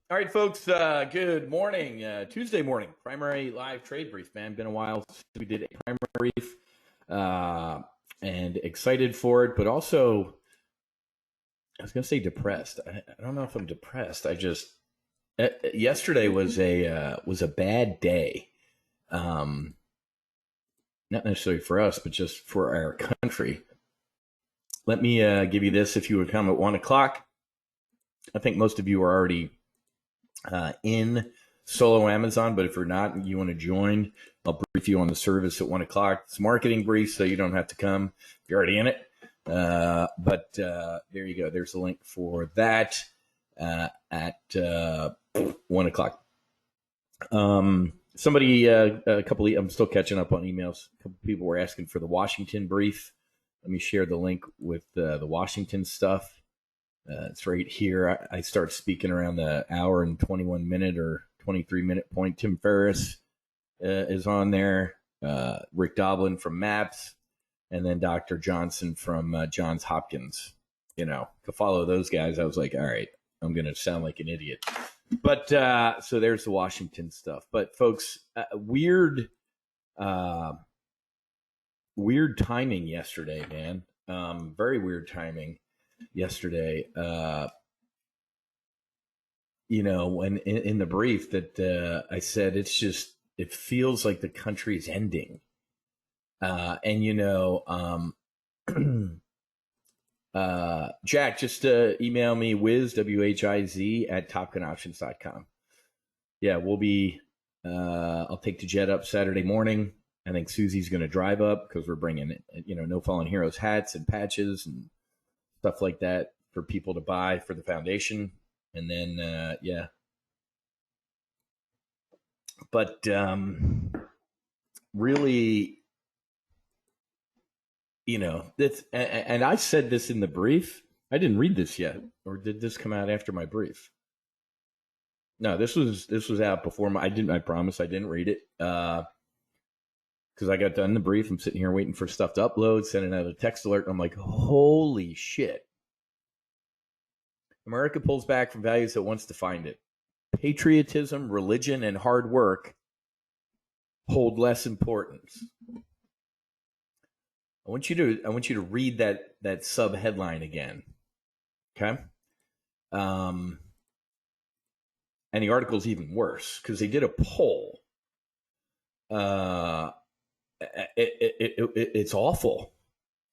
All right, folks. Good morning. Tuesday morning, primary live trade brief. Man, been a while since we did a primary brief, and excited for it, but also I was going to say depressed. I don't know if I'm depressed. I just yesterday was a bad day. Not necessarily for us, but just for our country. Let me give you this. If you would come at 1:00, I think most of you are already in solo Amazon, but if you're not and you want to join, I'll brief you on the service at 1:00. It's a marketing brief, so you don't have to come. You're already in it. But there you go. There's a link for that at 1:00. Somebody, I'm still catching up on emails. A couple people were asking for the Washington brief. Let me share the link with the Washington stuff. It's right here. I start speaking around the hour and 21 minute or 23 minute point. Tim Ferriss is on there. Rick Doblin from MAPS, and then Dr. Johnson from Johns Hopkins. To follow those guys, I was like, all right, I'm going to sound like an idiot. But so there's the Washington stuff. But folks, weird timing yesterday, man. Very weird timing yesterday. When in the brief that I said, it feels like the country's ending. Jack, just email me Wiz, WHIZ at TOPGUNoptions.com. Yeah, we'll be, I'll take the jet up Saturday morning. I think Susie's going to drive up because we're bringing, No Fallen Heroes hats and patches and stuff like that for people to buy for the foundation. And then, yeah. But really, that's, and I said this in the brief. I didn't read this yet, or did this come out after my brief? No, this was out before I promise I didn't read it. Because I got done the brief. I'm sitting here waiting for stuff to upload, sending out a text alert. And I'm like, holy shit. America pulls back from values that once defined it. Patriotism, religion, and hard work hold less importance. I want you to read that sub headline again. Okay? And the article's even worse because they did a poll. It's awful.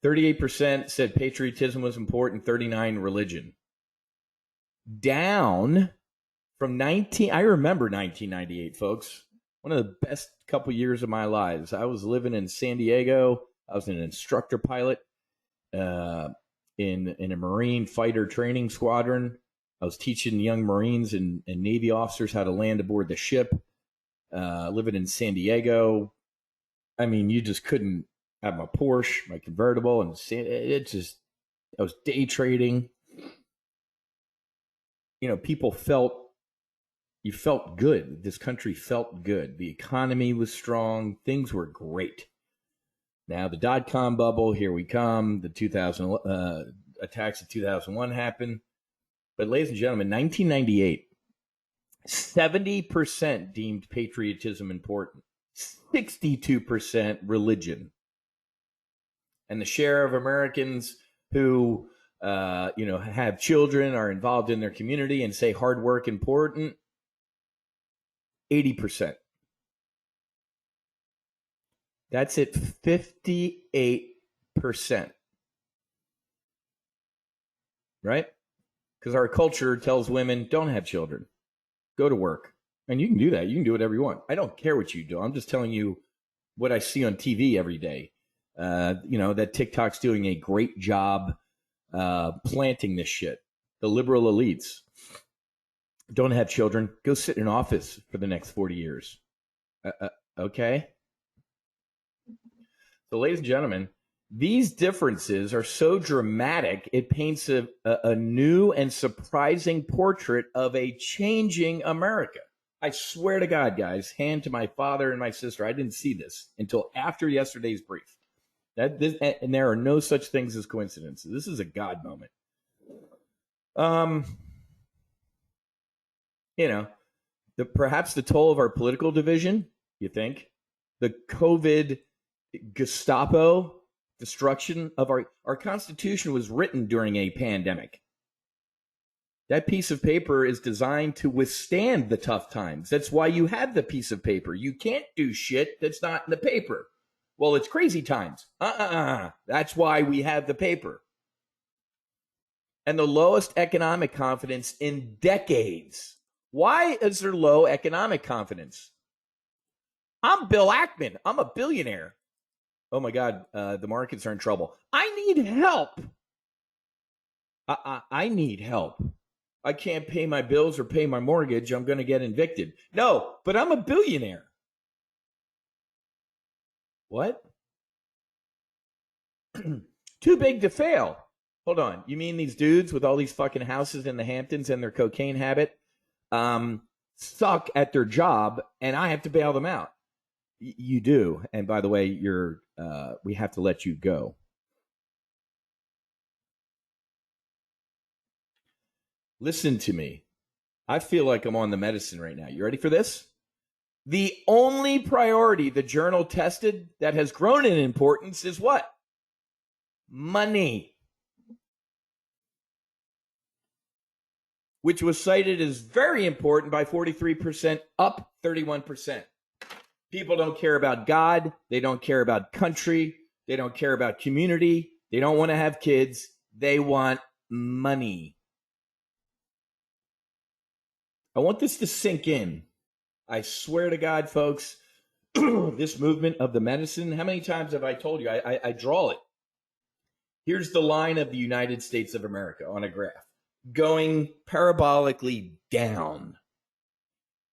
38% said patriotism was important, 39% religion. Down from I remember 1998, folks. One of the best couple years of my lives. I was living in San Diego. I was an instructor pilot in a Marine fighter training squadron. I was teaching young Marines and Navy officers how to land aboard the ship. Living in San Diego. I mean, you just couldn't have my Porsche, my convertible, and I was day trading. People felt good. This country felt good. The economy was strong. Things were great. Now the dot-com bubble, here we come. The 2000 attacks of 2001 happened. But ladies and gentlemen, 1998, 70% deemed patriotism important. 62% religion. And the share of Americans who have children, are involved in their community, and say hard work important, 80%. That's at 58%. Right? Because our culture tells women, don't have children. Go to work. And you can do that. You can do whatever you want. I don't care what you do. I'm just telling you what I see on TV every day. That TikTok's doing a great job planting this shit. The liberal elites. Don't have children. Go sit in an office for the next 40 years. Okay? So, ladies and gentlemen, these differences are so dramatic, it paints a new and surprising portrait of a changing America. I swear to God, guys, hand to my father and my sister, I didn't see this until after yesterday's brief. And there are no such things as coincidences. This is a God moment. You know, perhaps the toll of our political division, you think? The COVID Gestapo destruction of our Constitution was written during a pandemic. That piece of paper is designed to withstand the tough times. That's why you have the piece of paper. You can't do shit that's not in the paper. Well, it's crazy times. That's why we have the paper. And the lowest economic confidence in decades. Why is there low economic confidence? I'm Bill Ackman. I'm a billionaire. Oh my God, the markets are in trouble. I need help. I need help. I can't pay my bills or pay my mortgage. I'm going to get evicted. No, but I'm a billionaire. What? Too big to fail. Hold on. You mean these dudes with all these fucking houses in the Hamptons and their cocaine habit suck at their job and I have to bail them out? You do. And by the way, we have to let you go. Listen to me. I feel like I'm on the medicine right now. You ready for this? The only priority the journal tested that has grown in importance is what? Money. Which was cited as very important by 43%, up 31%. People don't care about God. They don't care about country. They don't care about community. They don't want to have kids. They want money. I want this to sink in. I swear to God, folks, this movement of the medicine, how many times have I told you? I draw it. Here's the line of the United States of America on a graph, going parabolically down.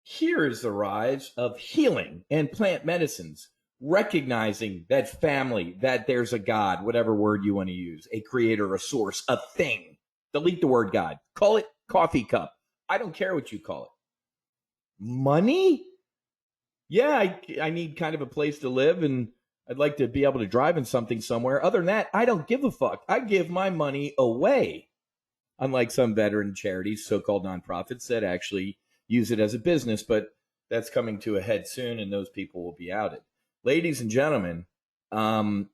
Here is the rise of healing and plant medicines, recognizing that family, that there's a God, whatever word you want to use, a creator, a source, a thing. Delete the word God. Call it coffee cup. I don't care what you call it. Money? Yeah, I need kind of a place to live, and I'd like to be able to drive in something somewhere. Other than that, I don't give a fuck. I give my money away. Unlike some veteran charities, so-called nonprofits that actually use it as a business, but that's coming to a head soon, and those people will be outed. Ladies and gentlemen, I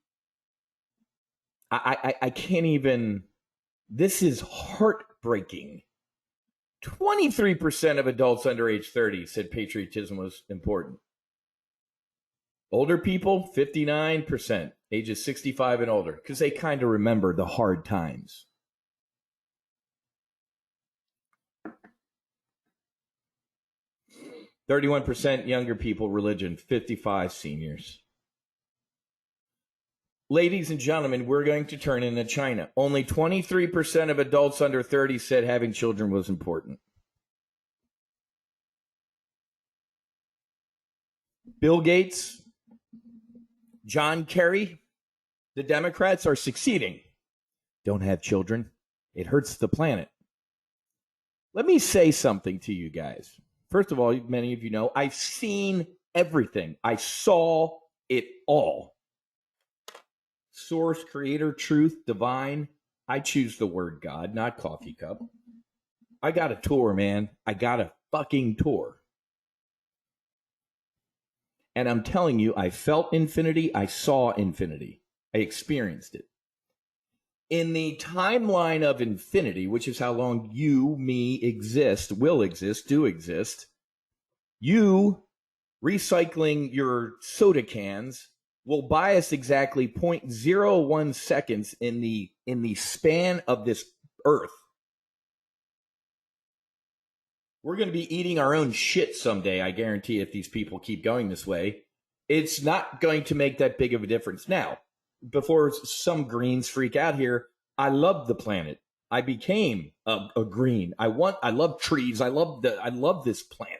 can't even. This is heartbreaking. 23% of adults under age 30 said patriotism was important. Older people, 59%, ages 65 and older, because they kind of remember the hard times. %31% younger people, religion, 55 seniors. Ladies and gentlemen, we're going to turn into China. Only 23% of adults under 30 said having children was important. Bill Gates, John Kerry, the Democrats are succeeding. Don't have children. It hurts the planet. Let me say something to you guys. First of all, many of you know, I've seen everything. I saw it all. Source, creator, truth, divine. I choose the word God, not coffee cup. I got a tour, man. I got a fucking tour. And I'm telling you, I felt infinity. I saw infinity. I experienced it. In the timeline of infinity, which is how long you, me exist, will exist, do exist, you recycling your soda cans will buy us exactly 0.01 seconds in the span of this earth. We're going to be eating our own shit someday, I guarantee, if these people keep going this way. It's not going to make that big of a difference. Now, before some greens freak out here, I love the planet. I became a green. I love trees. I love this planet.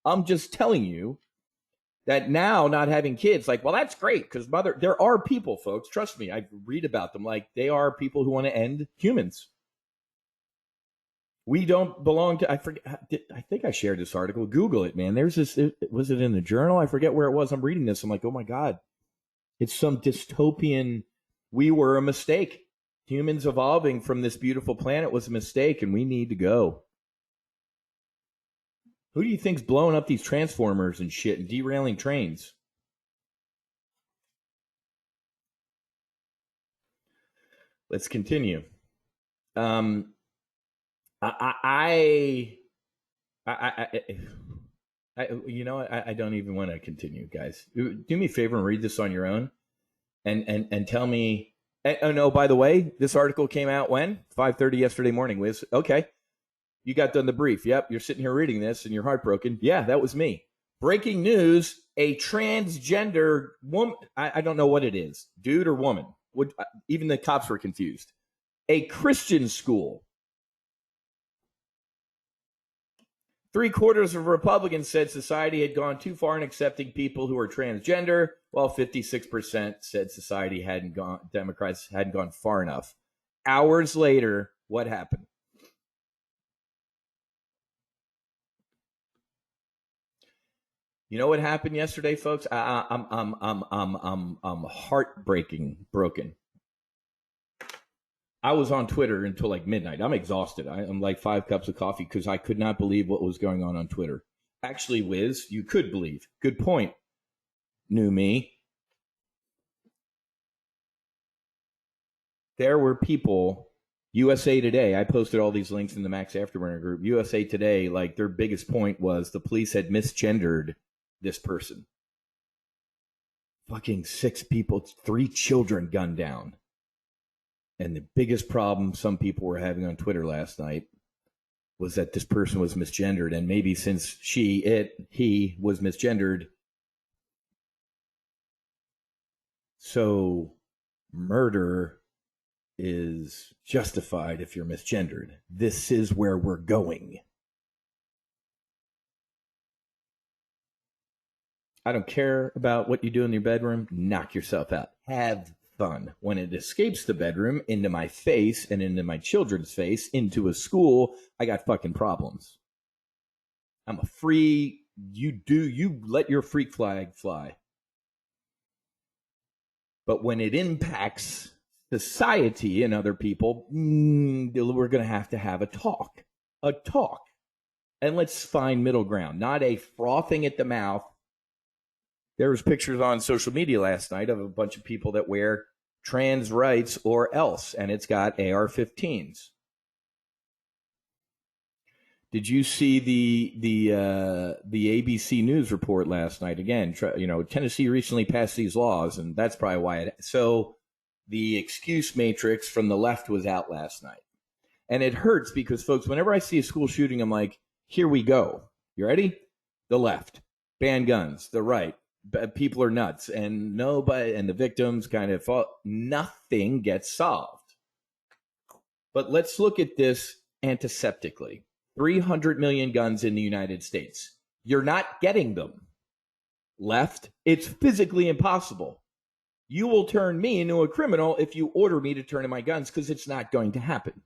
I'm just telling you that now, not having kids, like, well, that's great, because there are people, folks, trust me, I read about them, like, they are people who want to end humans. We don't belong to, I think I shared this article. Google it, man. There's this, was it in the journal? I forget where it was. I'm reading this. I'm like, oh my God. It's some dystopian, we were a mistake. Humans evolving from this beautiful planet was a mistake, and we need to go. Who do you think's blowing up these transformers and shit and derailing trains? Let's continue. I don't even want to continue, guys. Do me a favor and read this on your own, and tell me. Oh no! By the way, this article came out when 5:30 yesterday morning. Wiz, okay, you got done the brief. Yep, you're sitting here reading this and you're heartbroken. Yeah, that was me. Breaking news: a transgender woman. I don't know what it is, dude or woman. Even the cops were confused. A Christian school. 3/4 of Republicans said society had gone too far in accepting people who are transgender, while 56% said Democrats hadn't gone far enough. Hours later, what happened? You know what happened yesterday, folks? I'm broken. I was on Twitter until like midnight. I'm exhausted. I'm like 5 cups of coffee because I could not believe what was going on Twitter. Actually, Wiz, you could believe. Good point. New me. There were people, USA Today, I posted all these links in the Max Afterburner group. USA Today, like their biggest point was the police had misgendered this person. Fucking 6 people, 3 children gunned down. And the biggest problem some people were having on Twitter last night was that this person was misgendered. And maybe since he was misgendered, so murder is justified if you're misgendered. This is where we're going. I don't care about what you do in your bedroom. Knock yourself out. Have fun. When it escapes the bedroom into my face and into my children's face, into a school, I got fucking problems. I'm a free, you let your freak flag fly. But when it impacts society and other people, we're going to have a talk. And let's find middle ground, not a frothing at the mouth. There was pictures on social media last night of a bunch of people that wear trans rights or else, and it's got AR-15s. Did you see the ABC News report last night? Again, Tennessee recently passed these laws, and that's probably why so the excuse matrix from the left was out last night. And it hurts because, folks, whenever I see a school shooting, I'm like, here we go. You ready? The left. Ban guns. The right. People are nuts. And the victims kind of fall. Nothing gets solved. But let's look at this antiseptically. 300 million guns in the United States. You're not getting them. Left, it's physically impossible. You will turn me into a criminal if you order me to turn in my guns, because it's not going to happen.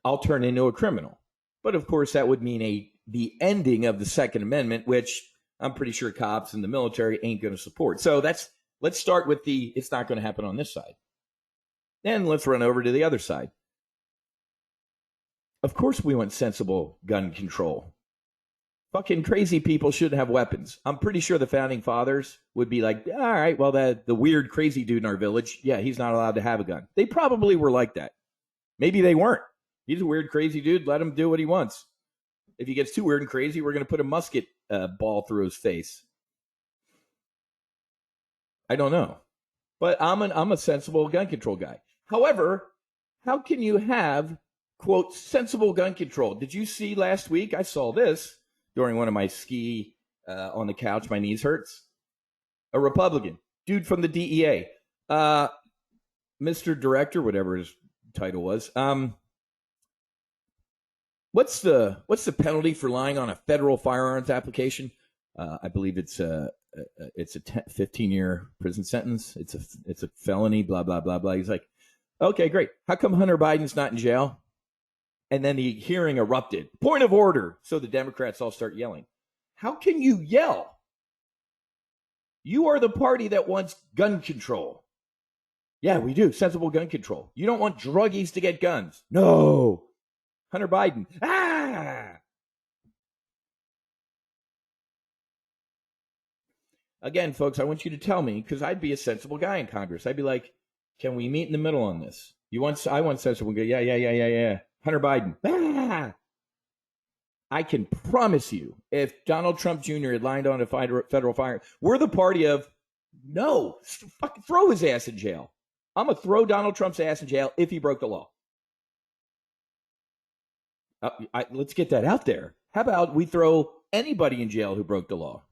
I'll turn into a criminal. But of course, that would mean the ending of the Second Amendment, which I'm pretty sure cops and the military ain't going to support. So let's start with it's not going to happen on this side. Then let's run over to the other side. Of course we want sensible gun control. Fucking crazy people shouldn't have weapons. I'm pretty sure the founding fathers would be like, all right, well, the weird crazy dude in our village, yeah, he's not allowed to have a gun. They probably were like that. Maybe they weren't. He's a weird crazy dude. Let him do what he wants. If he gets too weird and crazy, we're going to put a musket ball through his face. I don't know. But I'm a sensible gun control guy. However, how can you have, quote, sensible gun control? Did you see last week? I saw this during one of my ski on the couch. My knees hurts. A Republican, dude from the DEA, Mr. Director, whatever his title was. What's the penalty for lying on a federal firearms application? I believe it's a 15-year prison sentence. It's a felony. Blah blah blah blah. He's like, okay, great. How come Hunter Biden's not in jail? And then the hearing erupted. Point of order. So the Democrats all start yelling. How can you yell? You are the party that wants gun control. Yeah, we do. Sensible gun control. You don't want druggies to get guns. No. Hunter Biden. Again, folks, I want you to tell me, because I'd be a sensible guy in Congress. I'd be like, can we meet in the middle on this? I want sensible. Go, yeah. Hunter Biden. Ah! I can promise you, if Donald Trump Jr. had lined on a federal fire, we're the party of no, fucking throw his ass in jail. I'm going to throw Donald Trump's ass in jail if he broke the law. Let's get that out there. How about we throw anybody in jail who broke the law?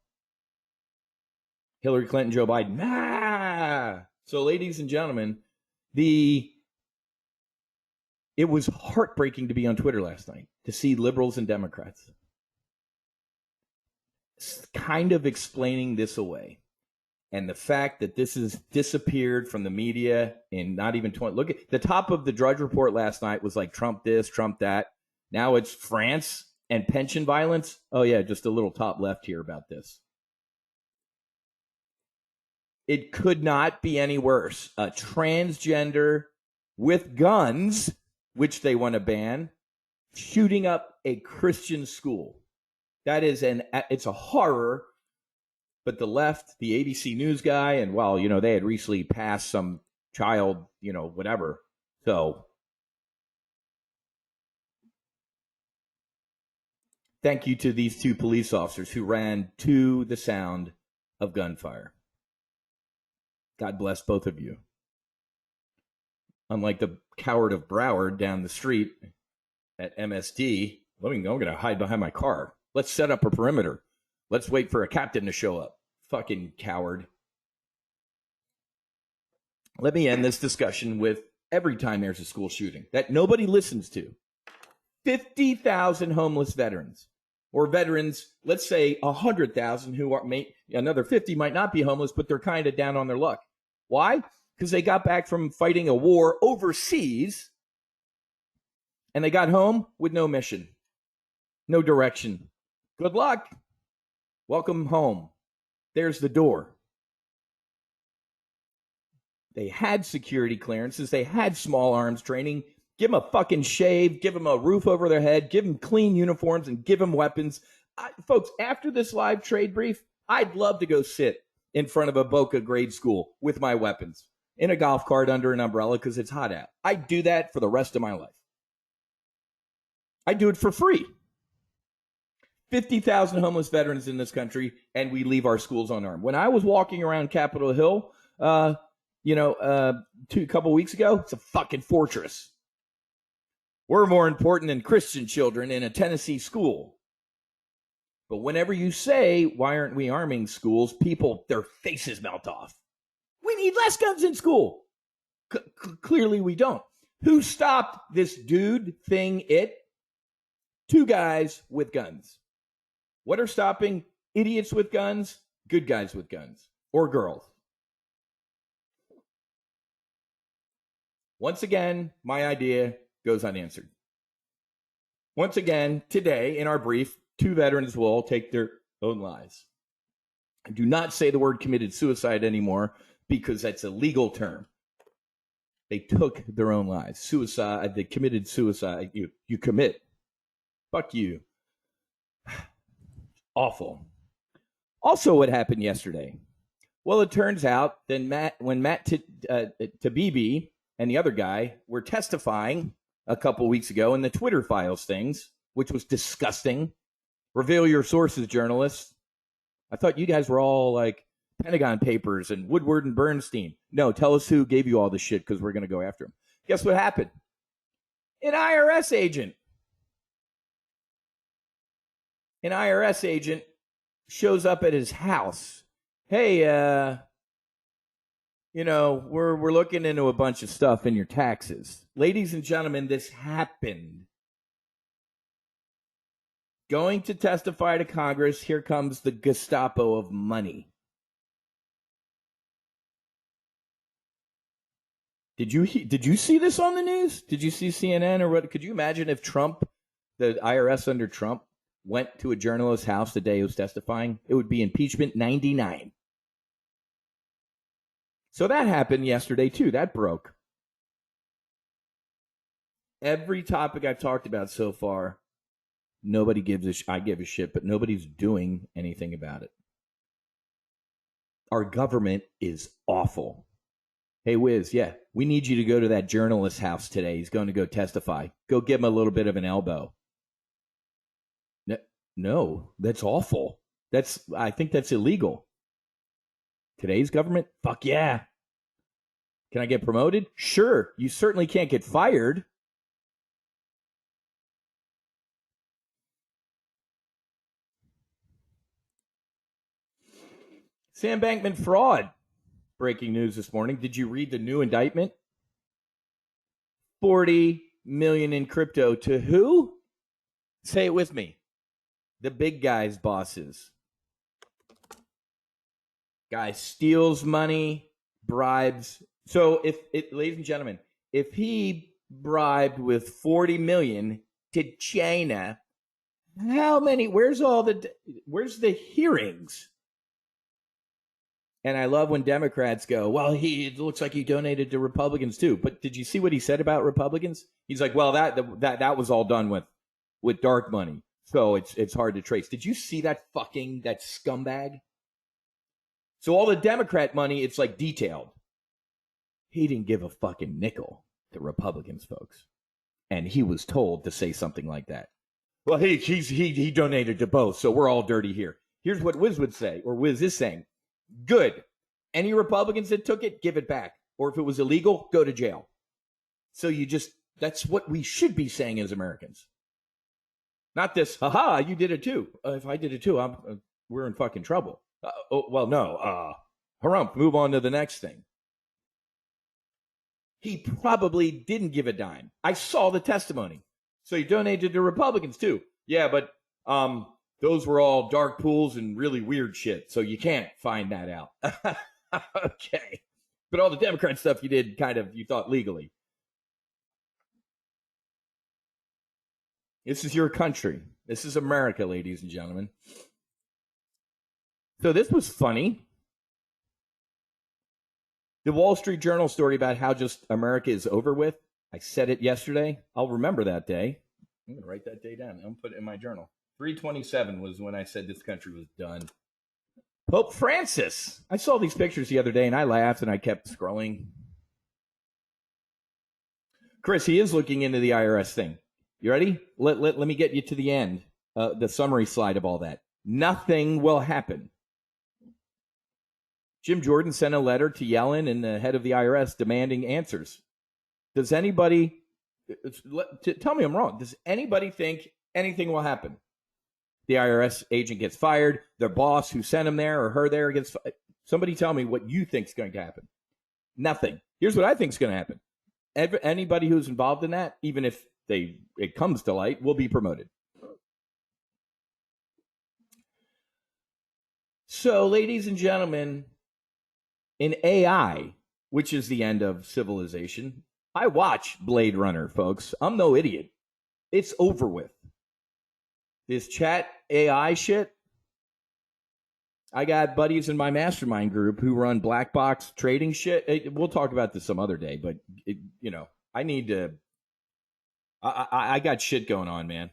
Hillary Clinton, Joe Biden. So, ladies and gentlemen, it was heartbreaking to be on Twitter last night to see liberals and Democrats kind of explaining this away. And the fact that this has disappeared from the media in not even 20. Look at the top of the Drudge Report last night was like Trump this, Trump that. Now it's France and pension violence. Oh, yeah, just a little top left here about this. It could not be any worse. A transgender with guns, which they want to ban, shooting up a Christian school. That is it's a horror. But the left, the ABC News guy, and well, they had recently passed some child, whatever. So thank you to these two police officers who ran to the sound of gunfire. God bless both of you. Unlike the coward of Broward down the street at MSD, I'm going to hide behind my car. Let's set up a perimeter. Let's wait for a captain to show up. Fucking coward. Let me end this discussion with every time there's a school shooting that nobody listens to. 50,000 homeless veterans. Or veterans, let's say 100,000 who are, another 50 might not be homeless, but they're kind of down on their luck. Why? Because they got back from fighting a war overseas and they got home with no mission, no direction. Good luck. Welcome home. There's the door. They had security clearances. They had small arms training. Give them a fucking shave. Give them a roof over their head. Give them clean uniforms and give them weapons. Folks, after this live trade brief, I'd love to go sit in front of a Boca grade school with my weapons in a golf cart under an umbrella because it's hot out. I'd do that for the rest of my life. I'd do it for free. 50,000 homeless veterans in this country, and we leave our schools unarmed. When I was walking around Capitol Hill, a couple weeks ago, it's a fucking fortress. We're more important than Christian children in a Tennessee school. But whenever you say, why aren't we arming schools, people, their faces melt off. We need less guns in school. Clearly we don't. Who stopped this dude thing? Two guys with guns. What are stopping idiots with guns? Good guys with guns. Or girls. Once again, my idea goes unanswered. Once again, today in our brief, 2 veterans will take their own lives. I do not say the word committed suicide anymore because that's a legal term. They took their own lives. Suicide, they committed suicide. You commit. Fuck you. Awful. Also, what happened yesterday? Well, it turns out that when Matt Taibbi and the other guy were testifying a couple weeks ago in the Twitter files things, which was disgusting. Reveal your sources, journalists. I thought you guys were all like Pentagon Papers and Woodward and Bernstein. No, tell us who gave you all this shit because we're going to go after him. Guess what happened? An IRS agent. An IRS agent shows up at his house. Hey, we're looking into a bunch of stuff in your taxes. Ladies and gentlemen, this happened. Going to testify to Congress, here comes the Gestapo of money. Did you see this on the news? Did you see CNN or what? Could you imagine if Trump, the IRS under Trump, went to a journalist's house the day he was testifying? It would be impeachment 99. So that happened yesterday too. That broke. Every topic I've talked about so far, nobody gives I give a shit, but nobody's doing anything about it. Our government is awful. Hey, Wiz, yeah, we need you to go to that journalist's house today. He's going to go testify. Go give him a little bit of an elbow. No, that's awful. I think that's illegal. Today's government? Fuck yeah. Can I get promoted? Sure. You certainly can't get fired. Sam Bankman fraud. Breaking news this morning. Did you read the new indictment? 40 million in crypto to who? Say it with me. The big guy's bosses. Guy steals money, bribes. So ladies and gentlemen, if he bribed with 40 million to China, how many, where's the hearings? And I love when Democrats go, well, it looks like he donated to Republicans too. But did you see what he said about Republicans? He's like, well, that was all done with dark money. So it's hard to trace. Did you see that scumbag? So all the Democrat money, it's like detailed. He didn't give a fucking nickel to Republicans, folks. And he was told to say something like that. Well, he donated to both, so we're all dirty here. Here's what Wiz would say, or Wiz is saying. Good. Any Republicans that took it, give it back. Or if it was illegal, go to jail. So that's what we should be saying as Americans. Not this, haha, you did it too. If I did it too, we're in fucking trouble. Harumph, move on to the next thing. He probably didn't give a dime. I saw the testimony. So he donated to Republicans too. Yeah, but those were all dark pools and really weird shit. So you can't find that out. Okay. But all the Democrat stuff you did you thought legally. This is your country. This is America, ladies and gentlemen. So this was funny. The Wall Street Journal story about how just America is over with. I said it yesterday. I'll remember that day. I'm going to write that day down. I'm going to put it in my journal. 3/27 was when I said this country was done. Pope Francis. I saw these pictures the other day and I laughed and I kept scrolling. Chris, he is looking into the IRS thing. You ready? Let me get you to the end, the summary slide of all that. Nothing will happen. Jim Jordan sent a letter to Yellen and the head of the IRS demanding answers. Does anybody, tell me I'm wrong, does anybody think anything will happen? The IRS agent gets fired, their boss who sent him there or her there gets fired. Somebody tell me what you think is going to happen. Nothing. Here's what I think is going to happen. Anybody who's involved in that, even if it comes to light, will be promoted. So, ladies and gentlemen, in AI, which is the end of civilization, I watch Blade Runner, folks. I'm no idiot. It's over with. This chat AI shit, I got buddies in my mastermind group who run black box trading shit. We'll talk about this some other day, but, I need to, I got shit going on, man.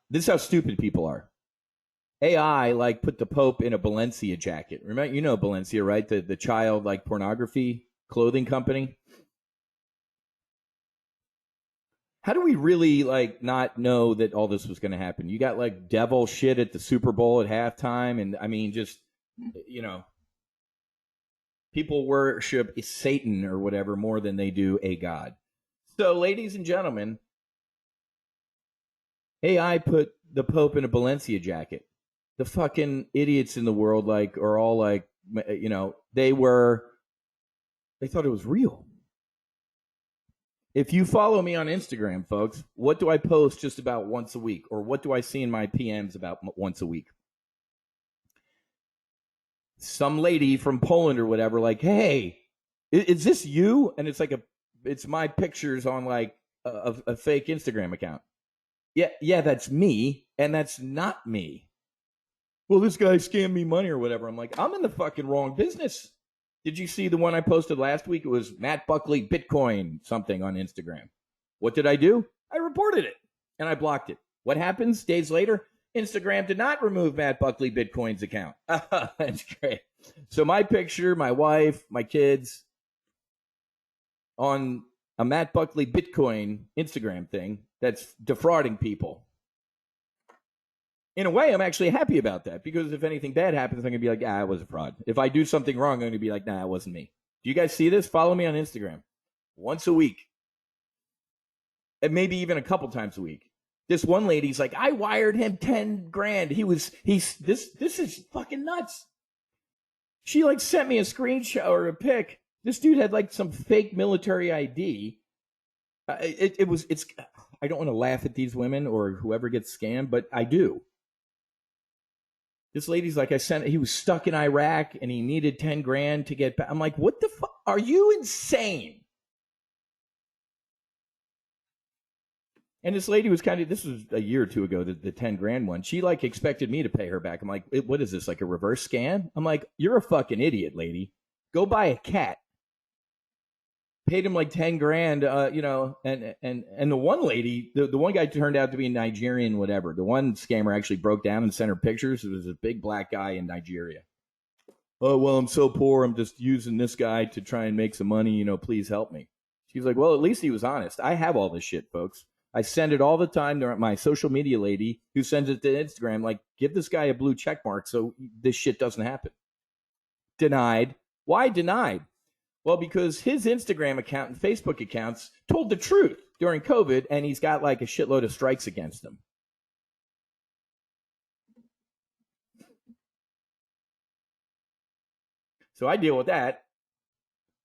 This is how stupid people are. AI put the Pope in a Balenciaga jacket. Remember, Balenciaga, right? The child pornography clothing company. How do we really not know that all this was going to happen? You got devil shit at the Super Bowl at halftime, and I mean, just people worship Satan or whatever more than they do a god. So, ladies and gentlemen, AI put the Pope in a Balenciaga jacket. The fucking idiots in the world are all they thought it was real. If you follow me on Instagram, folks, what do I post just about once a week? Or what do I see in my PMs about once a week? Some lady from Poland or whatever, hey, is this you? And it's it's my pictures on a fake Instagram account. Yeah, that's me, and that's not me. Well, this guy scammed me money or whatever. I'm I'm in the fucking wrong business. Did you see the one I posted last week? It was Matt Buckley Bitcoin something on Instagram. What did I do? I reported it and I blocked it. What happens days later? Instagram did not remove Matt Buckley Bitcoin's account. That's great. So my picture, my wife, my kids on a Matt Buckley Bitcoin Instagram thing that's defrauding people. In a way, I'm actually happy about that because if anything bad happens, I'm going to be like, it was a fraud. If I do something wrong, I'm going to be like, it wasn't me. Do you guys see this? Follow me on Instagram once a week. And maybe even a couple times a week. This one lady's like, I wired him 10 grand. This is fucking nuts. She like sent me a screenshot or a pic. This dude had like some fake military ID. I don't want to laugh at these women or whoever gets scammed, but I do. This lady's like, he was stuck in Iraq and he needed 10 grand to get back. I'm like, what the fuck? Are you insane? And this lady was this was a year or two ago, the 10 grand one. She like expected me to pay her back. I'm like, what is this, like a reverse scam? I'm like, you're a fucking idiot, lady. Go buy a cat. Paid him like 10 grand, and the one lady, the one guy turned out to be Nigerian, whatever. The one scammer actually broke down and sent her pictures. It was a big black guy in Nigeria. Oh, well, I'm so poor. I'm just using this guy to try and make some money. Please help me. She's like, well, at least he was honest. I have all this shit, folks. I send it all the time to my social media lady who sends it to Instagram. Like, give this guy a blue check mark so this shit doesn't happen. Denied. Why denied? Well, because his Instagram account and Facebook accounts told the truth during COVID, and he's got like a shitload of strikes against him. So I deal with that.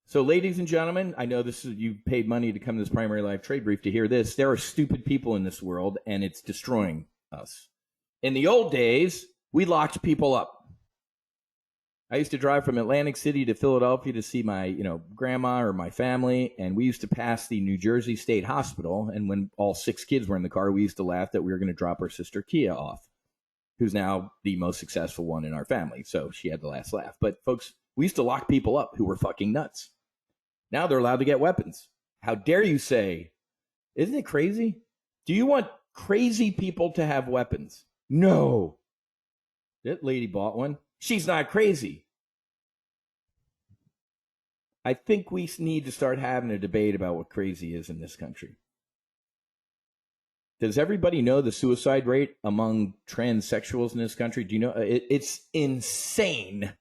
So, ladies and gentlemen, I know you paid money to come to this primary live trade brief to hear this. There are stupid people in this world, and it's destroying us. In the old days, we locked people up. I used to drive from Atlantic City to Philadelphia to see my, grandma or my family, and we used to pass the New Jersey State Hospital. And when all 6 kids were in the car, we used to laugh that we were going to drop our sister Kia off, who's now the most successful one in our family. So she had the last laugh. But folks, we used to lock people up who were fucking nuts. Now they're allowed to get weapons. How dare you say? Isn't it crazy? Do you want crazy people to have weapons? No. That lady bought one. She's not crazy. I think we need to start having a debate about what crazy is in this country. Does everybody know the suicide rate among transsexuals in this country? Do you know? It's insane.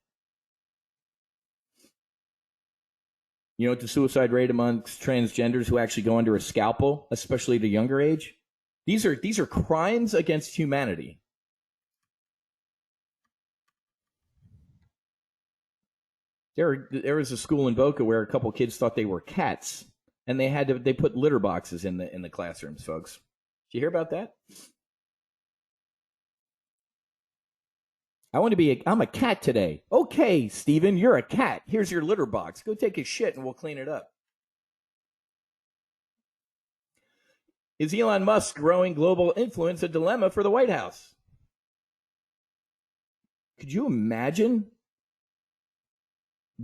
You know what the suicide rate amongst transgenders who actually go under a scalpel, especially at a younger age? These are crimes against humanity. There was a school in Boca where a couple kids thought they were cats, and they put litter boxes in the classrooms, folks. Did you hear about that? I'm a cat today. Okay, Steven, you're a cat. Here's your litter box. Go take a shit and we'll clean it up. Is Elon Musk's growing global influence a dilemma for the White House? Could you imagine?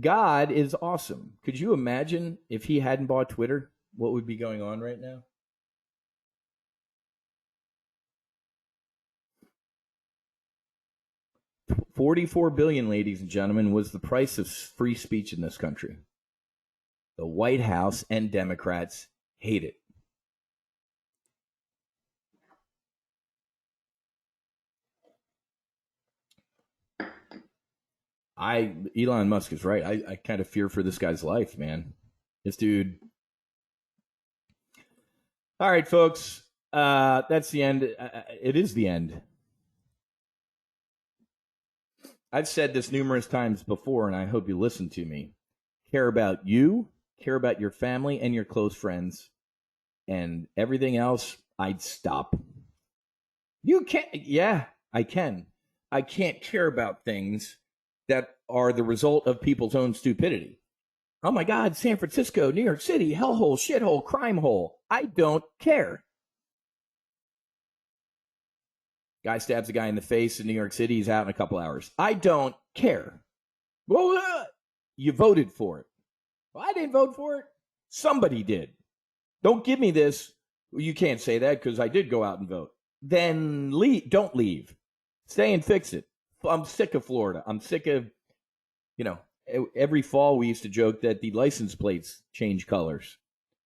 God is awesome. Could you imagine if he hadn't bought Twitter, what would be going on right now? $44 billion, ladies and gentlemen, was the price of free speech in this country. The White House and Democrats hate it. Elon Musk is right. I kind of fear for this guy's life, man. This dude. All right, folks. That's the end. It is the end. I've said this numerous times before, and I hope you listen to me. Care about you, care about your family and your close friends, and everything else, I'd stop. You can't. Yeah, I can. I can't care about things that are the result of people's own stupidity. Oh my God, San Francisco, New York City, hellhole, shithole, crime hole. I don't care. Guy stabs a guy in the face in New York City. He's out in a couple hours. I don't care. Well, you voted for it. Well, I didn't vote for it. Somebody did. Don't give me this. Well, you can't say that because I did go out and vote. Then leave. Don't leave. Stay and fix it. I'm sick of Florida. I'm sick of, every fall we used to joke that the license plates change colors.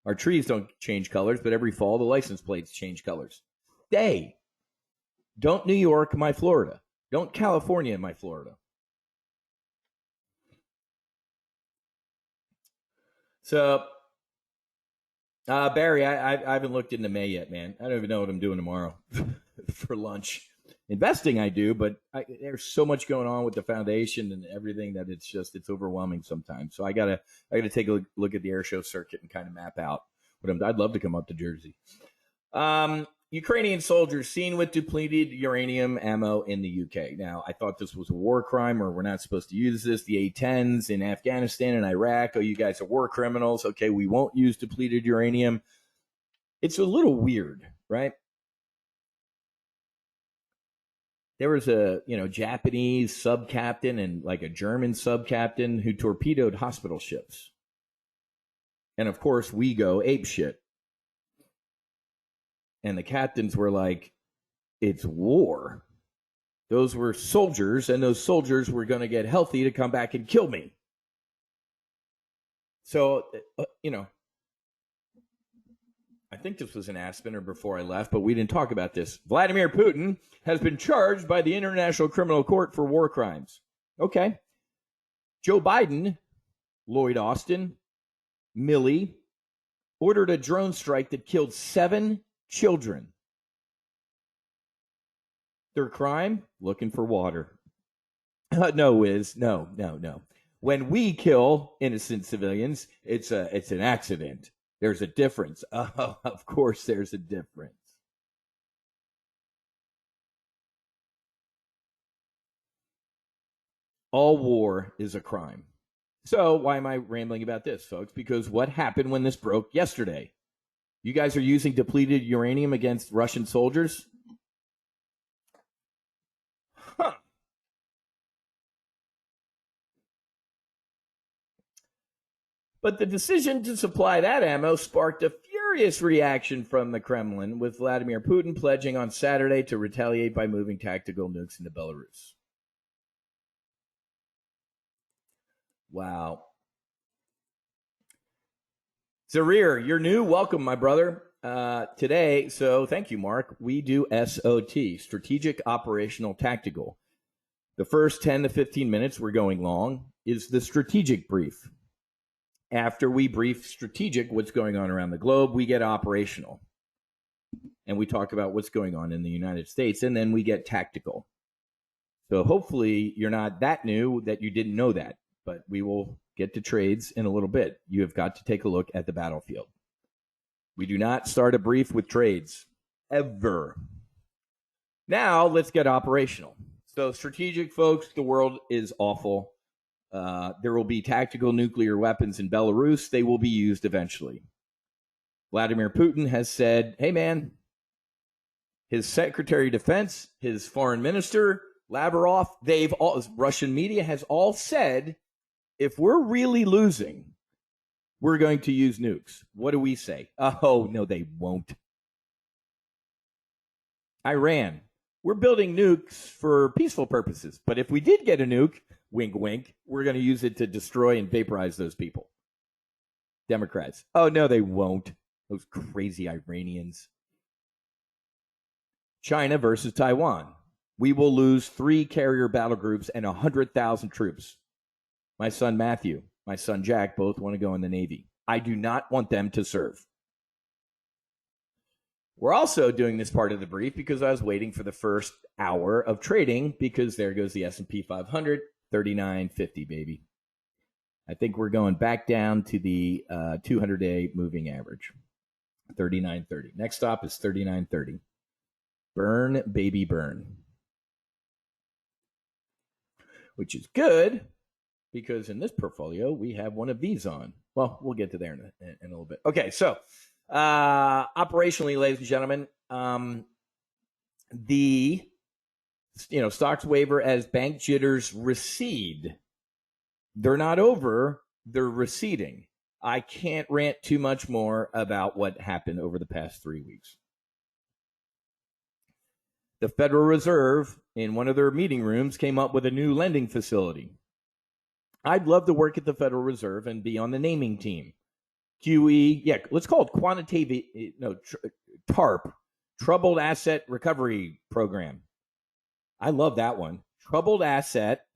Our trees don't change colors, but every fall the license plates change colors. Stay. Don't New York my Florida. Don't California my Florida. So, Barry, I haven't looked into May yet, man. I don't even know what I'm doing tomorrow for lunch. Investing I do, but there's so much going on with the foundation and everything that it's overwhelming sometimes. So I gotta take a look at the air show circuit and kind of map out what I'd love to come up to Jersey. Ukrainian soldiers seen with depleted uranium ammo in the UK. Now, I thought this was a war crime, or we're not supposed to use this. The A-10s in Afghanistan and Iraq. Oh, you guys are war criminals. Okay, we won't use depleted uranium. It's a little weird, right? There was a Japanese sub-captain and like a German sub-captain who torpedoed hospital ships. And of course, we go ape shit. And the captains were like, it's war. Those were soldiers, and those soldiers were going to get healthy to come back and kill me. So, I think this was in Aspen or before I left, but we didn't talk about this. Vladimir Putin has been charged by the International Criminal Court for war crimes. Okay. Joe Biden, Lloyd Austin, Milley, ordered a drone strike that killed 7 children. Their crime? Looking for water. No, Wiz. No. When we kill innocent civilians, it's an accident. There's a difference. Oh, of course there's a difference. All war is a crime. So why am I rambling about this, folks? Because what happened when this broke yesterday? You guys are using depleted uranium against Russian soldiers? Huh. But the decision to supply that ammo sparked a furious reaction from the Kremlin, with Vladimir Putin pledging on Saturday to retaliate by moving tactical nukes into Belarus. Wow. Zarir, you're new. Welcome, my brother. Today, so thank you, Mark. We do SOT, Strategic Operational Tactical. The first 10 to 15 minutes, we're going long, is the strategic brief. After we brief strategic, what's going on around the globe, we get operational. And we talk about what's going on in the United States, and then we get tactical. So hopefully you're not that new that you didn't know that, but we will get to trades in a little bit. You have got to take a look at the battlefield. We do not start a brief with trades, ever. Now let's get operational. So strategic, folks, the world is awful. There will be tactical nuclear weapons in Belarus. They will be used eventually. Vladimir Putin has said, hey, man, his Secretary of Defense, his Foreign Minister, Lavrov, Russian media has all said, if we're really losing, we're going to use nukes. What do we say? Oh, no, they won't. Iran, we're building nukes for peaceful purposes. But if we did get a nuke, wink, wink, we're going to use it to destroy and vaporize those people. Democrats, oh, no, they won't. Those crazy Iranians. China versus Taiwan. We will lose 3 carrier battle groups and 100,000 troops. My son Matthew, my son Jack, both want to go in the Navy. I do not want them to serve. We're also doing this part of the brief because I was waiting for the first hour of trading, because there goes the S&P 500, 39.50, baby. I think we're going back down to the 200-day moving average, 39.30. Next stop is 39.30. Burn, baby, burn. Which is good, because in this portfolio, we have one of these on. Well, we'll get to there in a little bit. Okay, so operationally, ladies and gentlemen, the stocks waver as bank jitters recede. they're not over, they're receding. I can't rant too much more about what happened over the past 3 weeks. The Federal Reserve, in one of their meeting rooms, came up with a new lending facility. I'd love to work at the Federal Reserve and be on the naming team. QE, yeah, let's call it quantitative, TARP, Troubled Asset Recovery Program. I love that one. Troubled asset,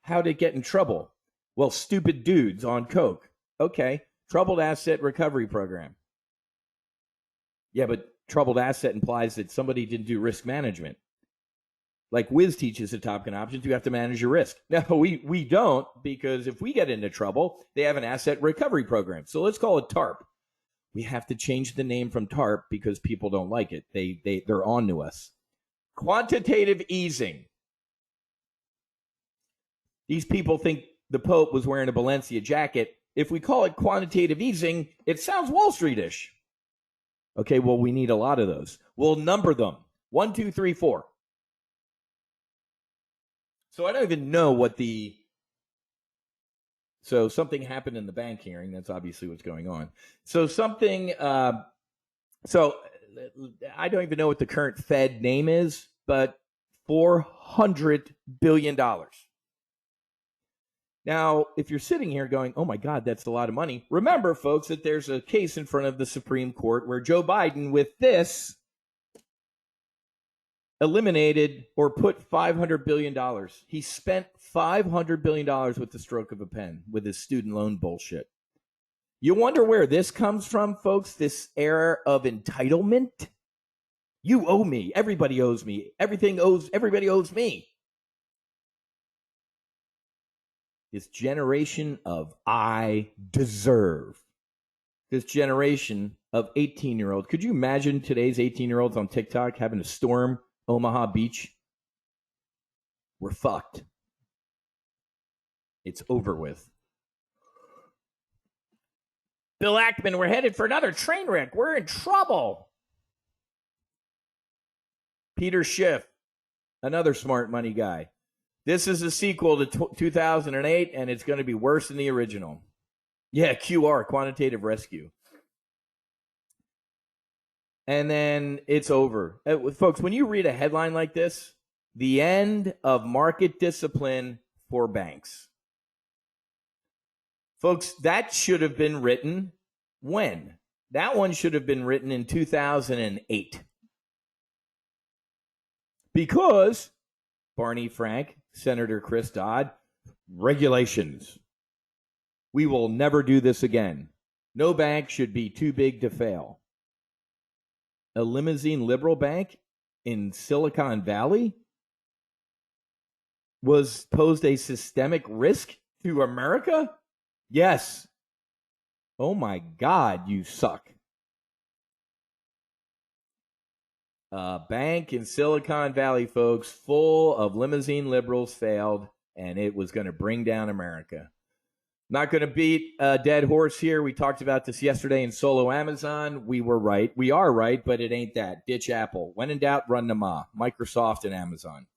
how'd it get in trouble? Well, stupid dudes on coke. Okay, Troubled Asset Recovery Program. Yeah, but troubled asset implies that somebody didn't do risk management. Like Wiz teaches at TOPGUN Options, you have to manage your risk. No, we don't, because if we get into trouble, they have an asset recovery program. So let's call it TARP. We have to change the name from TARP because people don't like it. They're on to us. Quantitative easing. These people think the Pope was wearing a Balenciaga jacket. If we call it quantitative easing, it sounds Wall Street-ish. Okay, well, we need a lot of those. We'll number them. 1, 2, 3, 4. So I don't even know what so something happened in the bank hearing. That's obviously what's going on. So so I don't even know what the current Fed name is, but $400 billion. Now, if you're sitting here going, oh my God, that's a lot of money, remember, folks, that there's a case in front of the Supreme Court where Joe Biden, with this, eliminated or put $500 billion. He spent $500 billion with the stroke of a pen with his student loan bullshit. You wonder where this comes from, folks, this era of entitlement? You owe me. Everybody owes me. Everybody owes me. This generation of I deserve. This generation of 18-year-olds. Could you imagine today's 18-year-olds on TikTok having to storm Omaha Beach? We're fucked. It's over with. Bill Ackman, we're headed for another train wreck. We're in trouble. Peter Schiff, another smart money guy. This is a sequel to 2008, and it's going to be worse than the original. Yeah, QR, Quantitative Rescue. And then it's over. Folks, when you read a headline like this, the end of market discipline for banks. Folks, that should have been written when? That one should have been written in 2008. Because Barney Frank, Senator Chris Dodd, regulations. We will never do this again. No bank should be too big to fail. A limousine liberal bank in Silicon Valley posed a systemic risk to America? Yes. Oh my God, you suck. A bank in Silicon Valley, folks, full of limousine liberals failed, and it was going to bring down America. Not going to beat a dead horse here. We talked about this yesterday in Solo Amazon. We were right. We are right, but it ain't that. Ditch Apple. When in doubt, run to Ma. Microsoft and Amazon.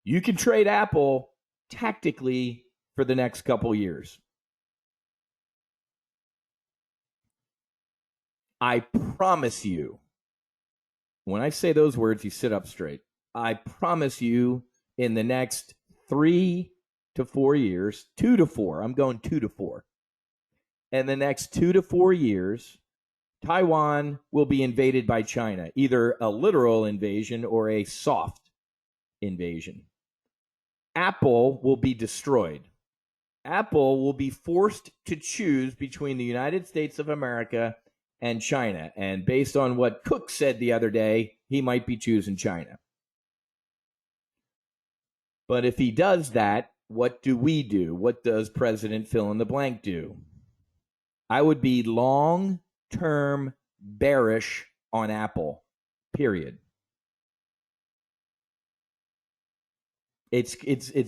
You can trade Apple tactically for the next couple years. I promise you, when I say those words, you sit up straight. I promise you, in the next 3 to 4 years, 2 to 4, I'm going 2 to 4. In the next 2 to 4 years, Taiwan will be invaded by China, either a literal invasion or a soft invasion. Apple will be destroyed. Apple will be forced to choose between the United States of America and China. And based on what Cook said the other day, he might be choosing China. But if he does that, what do we do? What does President fill in the blank do? I would be long-term bearish on Apple, period. It's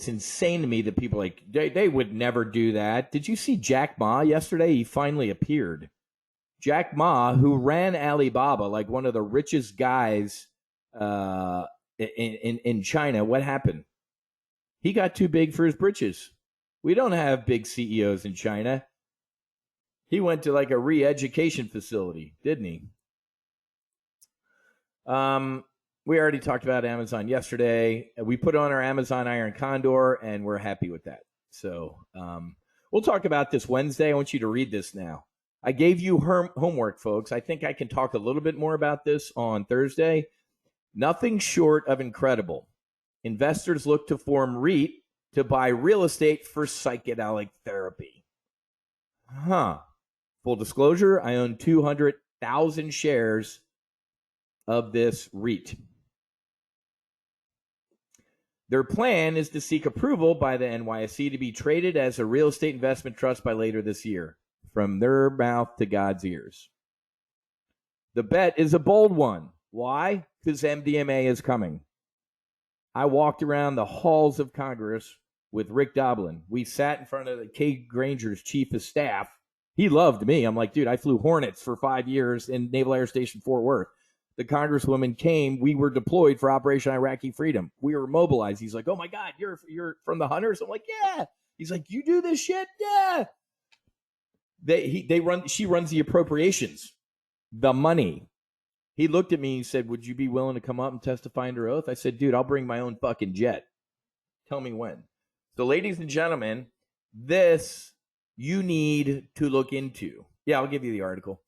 insane to me that people they would never do that. Did you see Jack Ma yesterday? He finally appeared. Jack Ma, who ran Alibaba, like one of the richest guys in China, what happened? He got too big for his britches. We don't have big CEOs in China. He went to like a re-education facility, didn't he? We already talked about Amazon yesterday. We put on our Amazon Iron Condor, and we're happy with that. So we'll talk about this Wednesday. I want you to read this now. I gave you homework, folks. I think I can talk a little bit more about this on Thursday. Nothing short of incredible. Investors look to form REIT to buy real estate for psychedelic therapy. Full disclosure, I own 200,000 shares of this REIT. Their plan is to seek approval by the NYSE to be traded as a real estate investment trust by later this year. From their mouth to God's ears. The bet is a bold one. Why? Because MDMA is coming. I walked around the halls of Congress with Rick Doblin. We sat in front of the Kay Granger's chief of staff. He loved me. I'm like, dude, I flew Hornets for 5 years in Naval Air Station Fort Worth. The congresswoman came. We were deployed for Operation Iraqi Freedom. We were mobilized. He's like, oh my God, you're from the Hunters? I'm like, yeah. He's like, you do this shit? Yeah. She runs the appropriations, the money. He looked at me and said, would you be willing to come up and testify under oath? I said, dude, I'll bring my own fucking jet. Tell me when. So, ladies and gentlemen, this you need to look into. Yeah, I'll give you the article.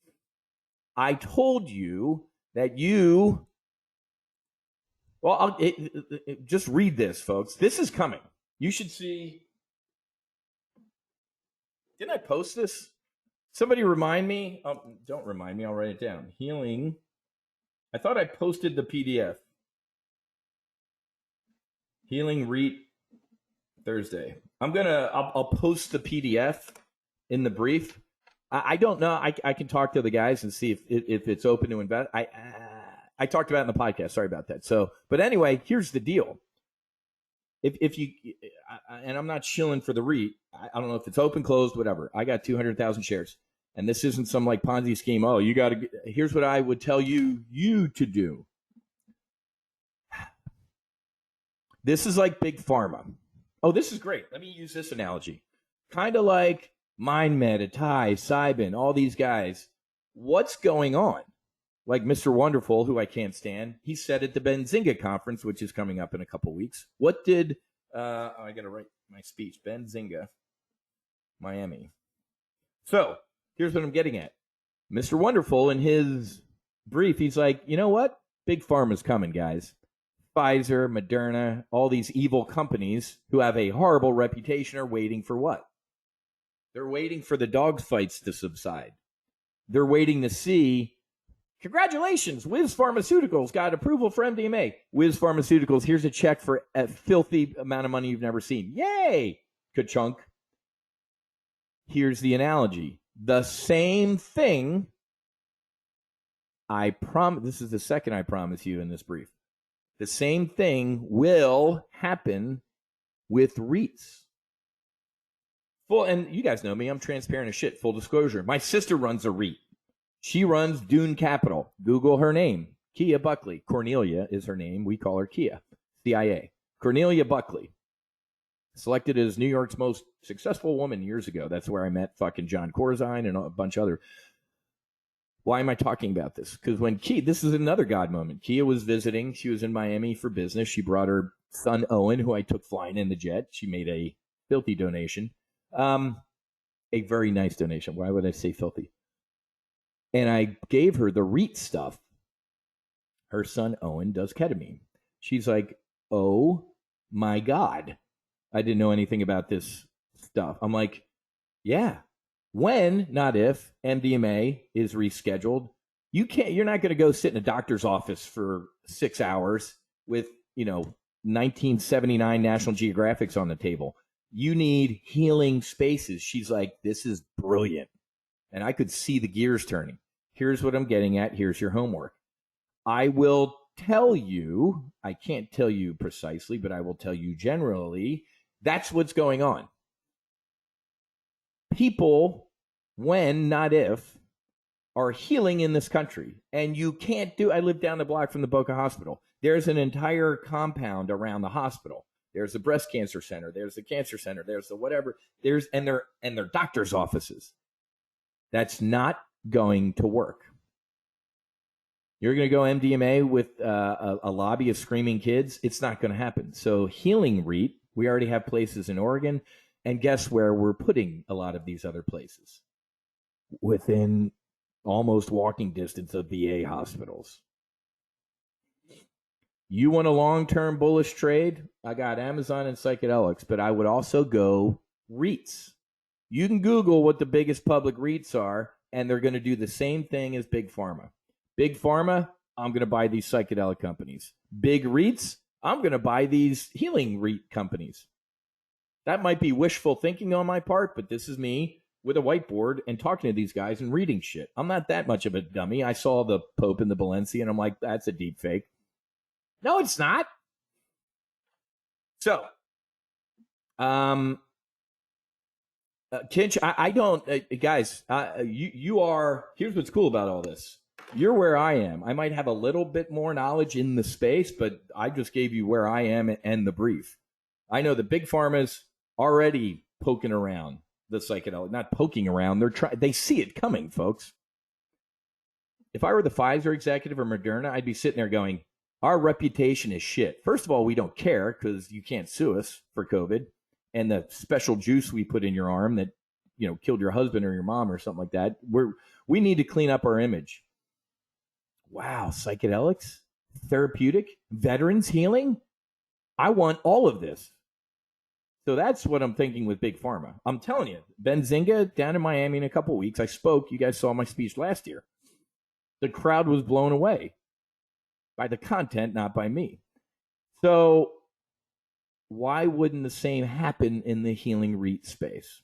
I told you that just read this, folks. This is coming. You should see. Didn't I post this? Somebody remind me. Don't remind me. I'll write it down. Healing. I thought I posted the PDF. Healing REIT Thursday. I'll post the PDF in the brief. I don't know. I can talk to the guys and see if it's open to invest. I talked about it in the podcast. Sorry about that. So, but anyway, here's the deal. If you, and I'm not shilling for the REIT. I don't know if it's open, closed, whatever. I got 200,000 shares. And this isn't some like Ponzi scheme. Oh, here's what I would tell you to do. This is like big pharma. Oh, this is great. Let me use this analogy. Kind of like MindMed, Atai, Cybin, all these guys. What's going on? Like Mr. Wonderful, who I can't stand, he said at the Benzinga conference, which is coming up in a couple weeks. What did, I got to write my speech, Benzinga, Miami. So here's what I'm getting at. Mr. Wonderful, in his brief, he's like, you know what? Big pharma's coming, guys. Pfizer, Moderna, all these evil companies who have a horrible reputation are waiting for what? They're waiting for the dog fights to subside. They're waiting to see, congratulations, Wiz Pharmaceuticals got approval for MDMA. Wiz Pharmaceuticals, here's a check for a filthy amount of money you've never seen. Yay! Ka-chunk. Here's the analogy. The same thing, I promise, this is the second I promise you in this brief. The same thing will happen with REITs. And you guys know me, I'm transparent as shit, full disclosure. My sister runs a REIT. She runs Dune Capital. Google her name, Kia Buckley. Cornelia is her name. We call her Kia, CIA. Cornelia Buckley. Selected as New York's most successful woman years ago. That's where I met fucking John Corzine and a bunch of other. Why am I talking about this? Because when this is another God moment. Kia was visiting. She was in Miami for business. She brought her son, Owen, who I took flying in the jet. She made a filthy donation. A very nice donation. Why would I say filthy? And I gave her the REIT stuff. Her son, Owen, does ketamine. She's like, oh my God. I didn't know anything about this stuff. I'm like, yeah. When, not if, MDMA is rescheduled, you're not going to go sit in a doctor's office for 6 hours with, 1979 National Geographics on the table. You need healing spaces. She's like, this is brilliant. And I could see the gears turning. Here's what I'm getting at. Here's your homework. I will tell you, I can't tell you precisely, but I will tell you generally, that's what's going on. People, when, not if, are healing in this country. And you can't I live down the block from the Boca Hospital. There's an entire compound around the hospital. There's the breast cancer center. There's the cancer center. There's the whatever. There's and their doctor's offices. That's not going to work. You're going to go MDMA with a lobby of screaming kids. It's not going to happen. So Healing REIT, we already have places in Oregon. And guess where we're putting a lot of these other places? Within almost walking distance of VA hospitals. You want a long-term bullish trade? I got Amazon and psychedelics, but I would also go REITs. You can Google what the biggest public REITs are, and they're going to do the same thing as Big Pharma. Big Pharma, I'm going to buy these psychedelic companies. Big REITs, I'm going to buy these healing REIT companies. That might be wishful thinking on my part, but this is me with a whiteboard and talking to these guys and reading shit. I'm not that much of a dummy. I saw the Pope in the Balenciaga, and I'm like, that's a deep fake. No, it's not. So, Kinch, I don't, guys, you are, here's what's cool about all this. You're where I am. I might have a little bit more knowledge in the space, but I just gave you where I am and the brief. I know the big pharma's already poking around the psychedelic, not poking around. They see it coming, folks. If I were the Pfizer executive or Moderna, I'd be sitting there going, our reputation is shit. First of all, we don't care because you can't sue us for COVID. And the special juice we put in your arm that, killed your husband or your mom or something like that. We need to clean up our image. Wow, psychedelics, therapeutic, veterans healing. I want all of this. So that's what I'm thinking with Big Pharma. I'm telling you, Benzinga down in Miami in a couple of weeks. I spoke. You guys saw my speech last year. The crowd was blown away by the content, not by me. So why wouldn't the same happen in the healing REIT space?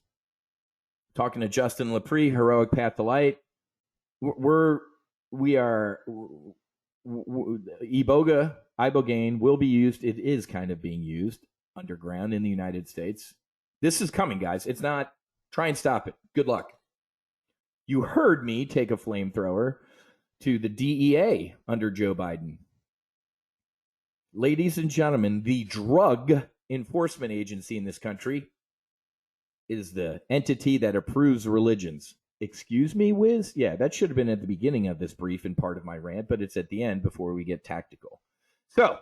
Talking to Justin Lepre, Heroic Path to Light. We are ibogaine will be used. It is kind of being used underground in the United States. This is coming, guys. It's not. Try and stop it. Good luck. You heard me take a flamethrower to the DEA under Joe Biden. Ladies and gentlemen, the drug enforcement agency in this country is the entity that approves religions. Excuse me, Wiz? Yeah, that should have been at the beginning of this brief and part of my rant, but it's at the end before we get tactical. So,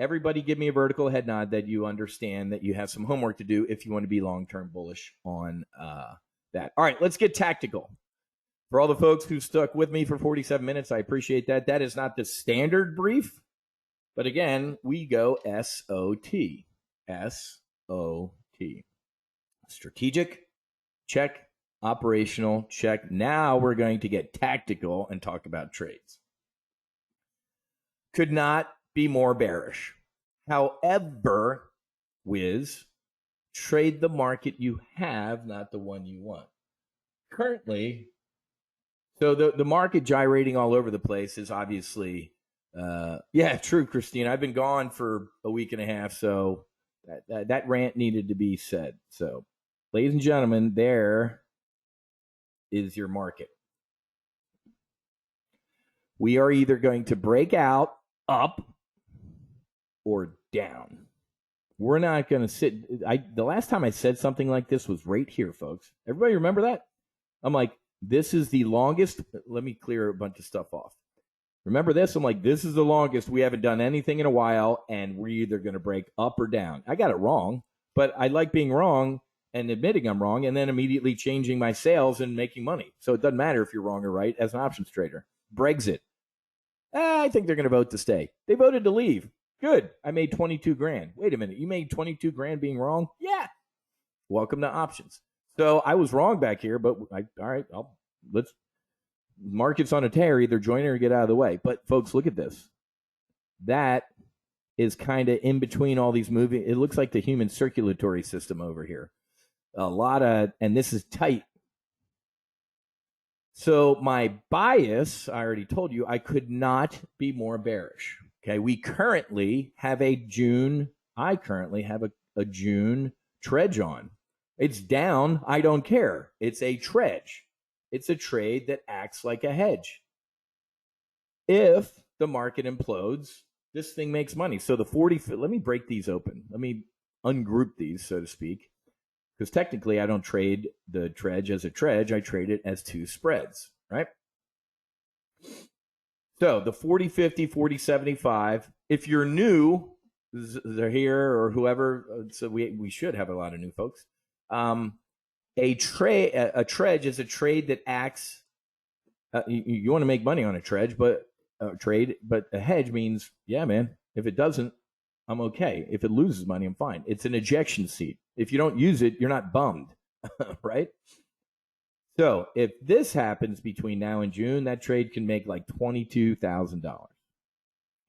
everybody give me a vertical head nod that you understand that you have some homework to do if you want to be long-term bullish on that. All right, let's get tactical. For all the folks who stuck with me for 47 minutes, I appreciate that. That is not the standard brief, but again, we go SOT. SOT. Strategic, check. Operational, check. Now we're going to get tactical and talk about trades. Could not be more bearish. However, Wiz, trade the market you have, not the one you want. Currently, so the market gyrating all over the place is obviously, yeah, true, Christine. I've been gone for a week and a half, so that rant needed to be said. So, ladies and gentlemen, there is your market. We are either going to break out up or down. We're not going to sit. The last time I said something like this was right here, folks. Everybody remember that? I'm like, this is the longest. Let me clear a bunch of stuff off. Remember this? I'm like, this is the longest. We haven't done anything in a while, and we're either going to break up or down. I got it wrong, but I like being wrong and admitting I'm wrong and then immediately changing my sales and making money. So it doesn't matter if you're wrong or right as an options trader. Brexit. I think they're going to vote to stay. They voted to leave. Good. I made 22 grand. Wait a minute. You made 22 grand being wrong? Yeah. Welcome to options. So I was wrong back here, but all right, let's markets on a tear, either join or get out of the way. But folks, look at this. That is kind of in between all these moving. It looks like the human circulatory system over here. A lot of, and this is tight. So my bias, I already told you, I could not be more bearish. Okay, we currently have a June, I currently have a June Tredge on. It's down, I don't care. It's a Tredge. It's a trade that acts like a hedge. If the market implodes, This thing makes money. So the 40, let me break these open. Let me ungroup these, so to speak, because technically I don't trade the Tredge as a Tredge. I trade it as two spreads, right? So the 40, 50, 40, 75, if you're new, they're here or whoever, so we should have a lot of new folks. A Tredge is a trade that acts, you want to make money on a Tredge, but trade, but a hedge means, yeah, man, if it doesn't, I'm okay. If it loses money, I'm fine. It's an ejection seat. If you don't use it, you're not bummed, right? So if this happens between now and June, that trade can make like $22,000.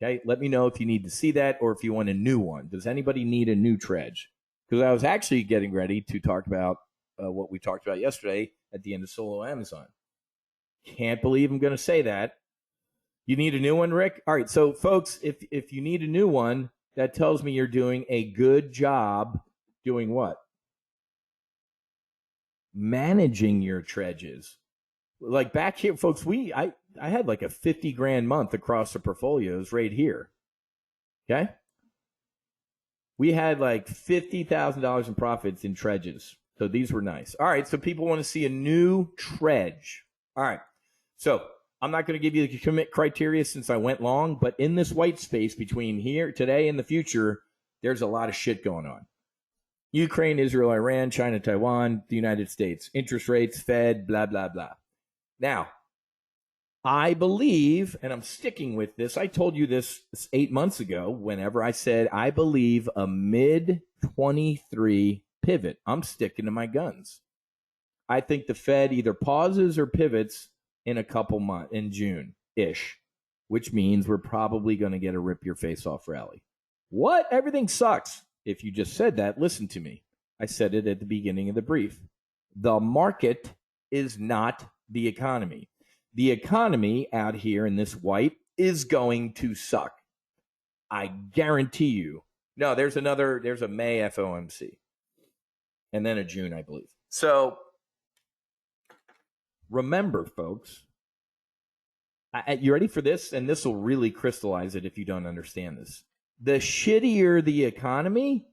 Okay, let me know if you need to see that or if you want a new one. Does anybody need a new Tredge? Because I was actually getting ready to talk about what we talked about yesterday at the end of Solo Amazon. Can't believe I'm going to say that. You need a new one, Rick? All right, so folks, if you need a new one, that tells me you're doing a good job doing what? Managing your Tredges. Like back here, folks, I had like a 50 grand month across the portfolios right here. Okay? We had like $50,000 in profits in Tredges. So these were nice. All right, so people want to see a new Tredge. All right, so I'm not going to give you the commit criteria since I went long, but in this white space between here, today, and the future, there's a lot of shit going on. Ukraine, Israel, Iran, China, Taiwan, the United States, interest rates, Fed, blah, blah, blah. Now, I believe, and I'm sticking with this, I told you this 8 months ago, whenever I said I believe a mid-23 pivot. I'm sticking to my guns. I think the Fed either pauses or pivots in a couple months, in June-ish, which means we're probably going to get a rip-your-face-off rally. What? Everything sucks. If you just said that, listen to me. I said it at the beginning of the brief. The market is not the economy. The economy out here in this white is going to suck. I guarantee you. No, there's a May FOMC. And then a June, I believe. So remember, folks, you ready for this? And this will really crystallize it if you don't understand this. The shittier the economy,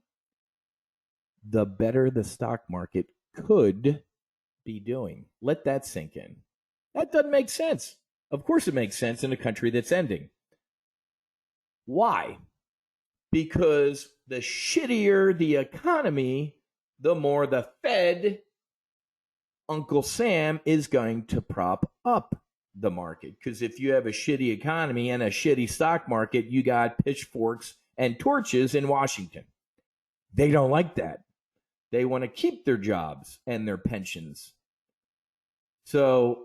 the better the stock market could be doing. Let that sink in. That doesn't make sense. Of course it makes sense in a country that's ending. Why? Because the shittier the economy, the more the Fed, Uncle Sam, is going to prop up the market. Because if you have a shitty economy and a shitty stock market, you got pitchforks and torches in Washington. They don't like that. They want to keep their jobs and their pensions. So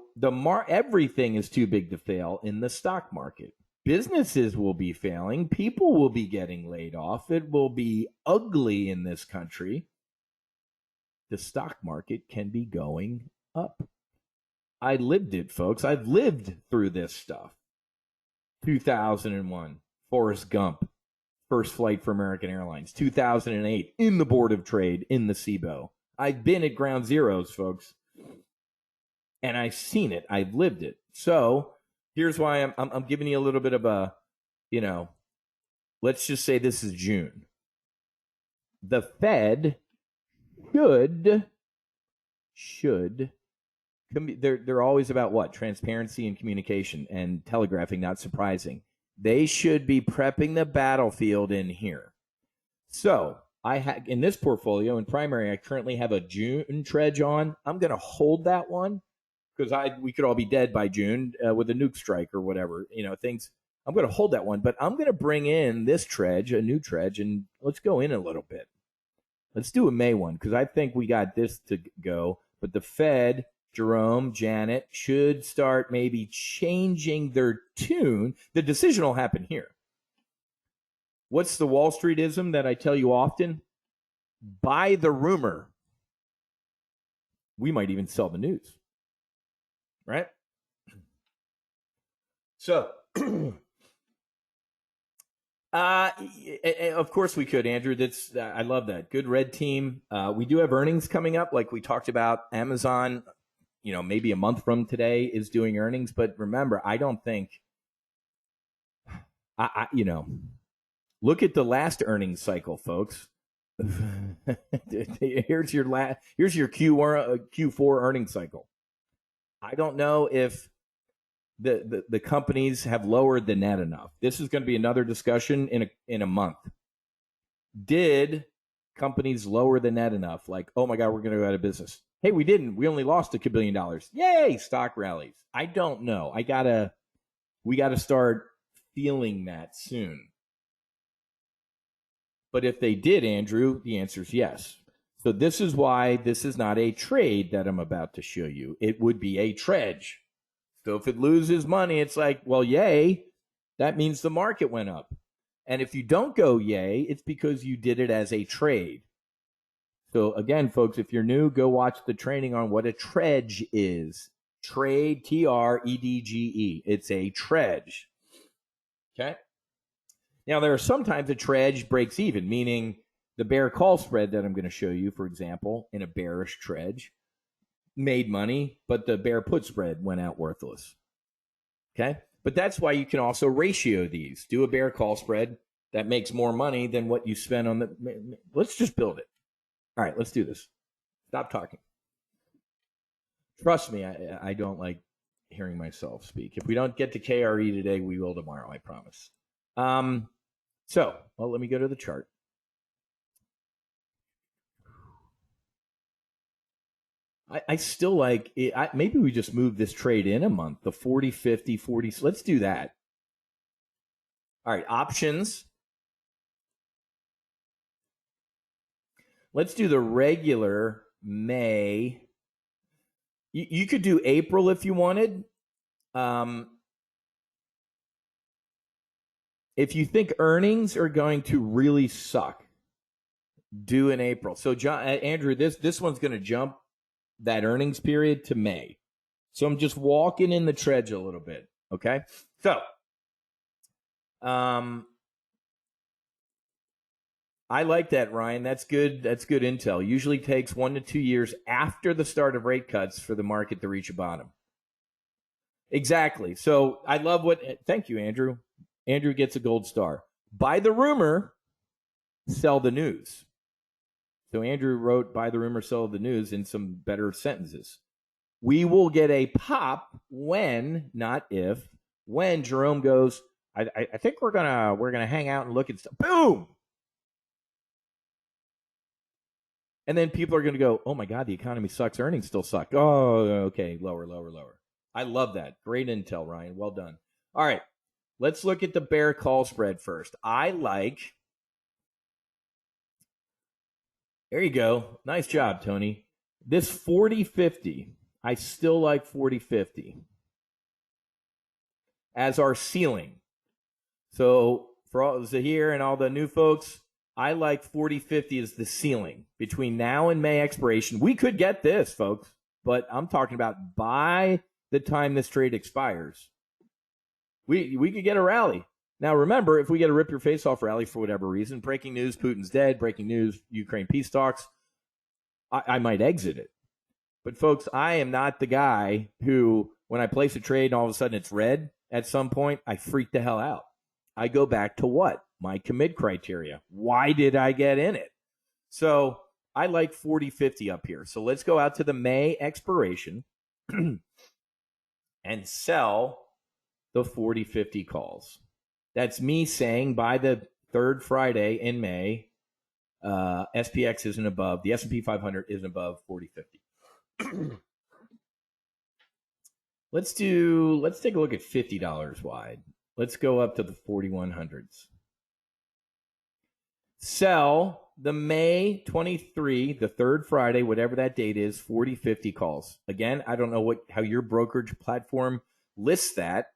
everything is too big to fail in the stock market. Businesses will be failing. People will be getting laid off. It will be ugly in this country. The stock market can be going up. I lived it, folks. I've lived through this stuff. 2001, Forrest Gump, first flight for American Airlines. 2008, in the Board of Trade, in the SIBO. I've been at ground zeros, folks. And I've seen it. I've lived it. So here's why I'm giving you a little bit of a, let's just say this is June. The Fed should they're always about what? Transparency and communication and telegraphing, not surprising. They should be prepping the battlefield in here. So in this portfolio in primary, I currently have a June Tredge on. I'm going to hold that one because we could all be dead by June with a nuke strike or whatever, things. I'm going to hold that one, but I'm going to bring in this Tredge, a new Tredge, and let's go in a little bit. Let's do a May one because I think we got this to go. But the Fed, Jerome, Janet, should start maybe changing their tune. The decision will happen here. What's the Wall Streetism that I tell you often? Buy the rumor. We might even sell the news. Right? So, of course we could, Andrew. I love that. Good red team. We do have earnings coming up, like we talked about. Amazon, maybe a month from today is doing earnings. But remember, I don't think look at the last earnings cycle, folks. here's your Q4 earnings cycle. I don't know if the companies have lowered the net enough. This is going to be another discussion in a month. Did companies lower the net enough? Like, oh my God, we're going to go out of business. Hey, we didn't. We only lost $2 billion. Yay, stock rallies. I don't know. We got to start feeling that soon. But if they did, Andrew, the answer is yes. So this is why this is not a trade that I'm about to show you. It would be a Tredge. So if it loses money, it's like, well, yay, that means the market went up. And if you don't go yay, it's because you did it as a trade. So again, folks, if you're new, go watch the training on what a Tredge is. Trade, Tredge. It's a Tredge. Okay? Now, there are sometimes a Tredge breaks even, meaning the bear call spread that I'm going to show you, for example, in a bearish Tredge, made money, but the bear put spread went out worthless. Okay? But that's why you can also ratio these. Do a bear call spread that makes more money than what you spend on the... Let's just build it. All right, let's do this. Stop talking. Trust me, I don't like hearing myself speak. If we don't get to KRE today, we will tomorrow, I promise. Let me go to the chart. I still like it. Maybe we just move this trade in a month, the 40, 50, 40. Let's do that. All right, options. Let's do the regular May. You could do April if you wanted. If you think earnings are going to really suck, do in April. So, Andrew, this one's going to jump that earnings period to May. So I'm just walking in the Tredge a little bit. Okay. So, I like that, Ryan. That's good. That's good intel. Usually takes 1 to 2 years after the start of rate cuts for the market to reach a bottom. Exactly. So I love thank you, Andrew. Andrew gets a gold star. Buy the rumor, sell the news. So Andrew wrote, buy the rumor, sell the news in some better sentences. We will get a pop when, not if, when Jerome goes, I think we're gonna hang out and look at stuff. Boom! And then people are gonna go, oh my God, the economy sucks, earnings still suck. Oh, okay, lower. I love that. Great intel, Ryan. Well done. All right. Let's look at the bear call spread first. There you go. Nice job, Tony. This 40-50, I still like 40-50 as our ceiling. So for all Zahir and all the new folks, I like 40-50 as the ceiling. Between now and May expiration, we could get this, folks, but I'm talking about by the time this trade expires, we could get a rally. Now, remember, if we get a rip your face off rally for whatever reason, breaking news, Putin's dead, breaking news, Ukraine peace talks, I might exit it. But, folks, I am not the guy who, when I place a trade and all of a sudden it's red at some point, I freak the hell out. I go back to what? My commit criteria. Why did I get in it? So I like 40-50 up here. So let's go out to the May expiration and sell the 40-50 calls. That's me saying by the third Friday in May, SPX isn't above, the S&P 500 isn't above 40-50. Let's take a look at $50 wide. Let's go up to the 4100s. Sell the May 23, the third Friday, whatever that date is, 40-50 calls. Again, I don't know how your brokerage platform lists that.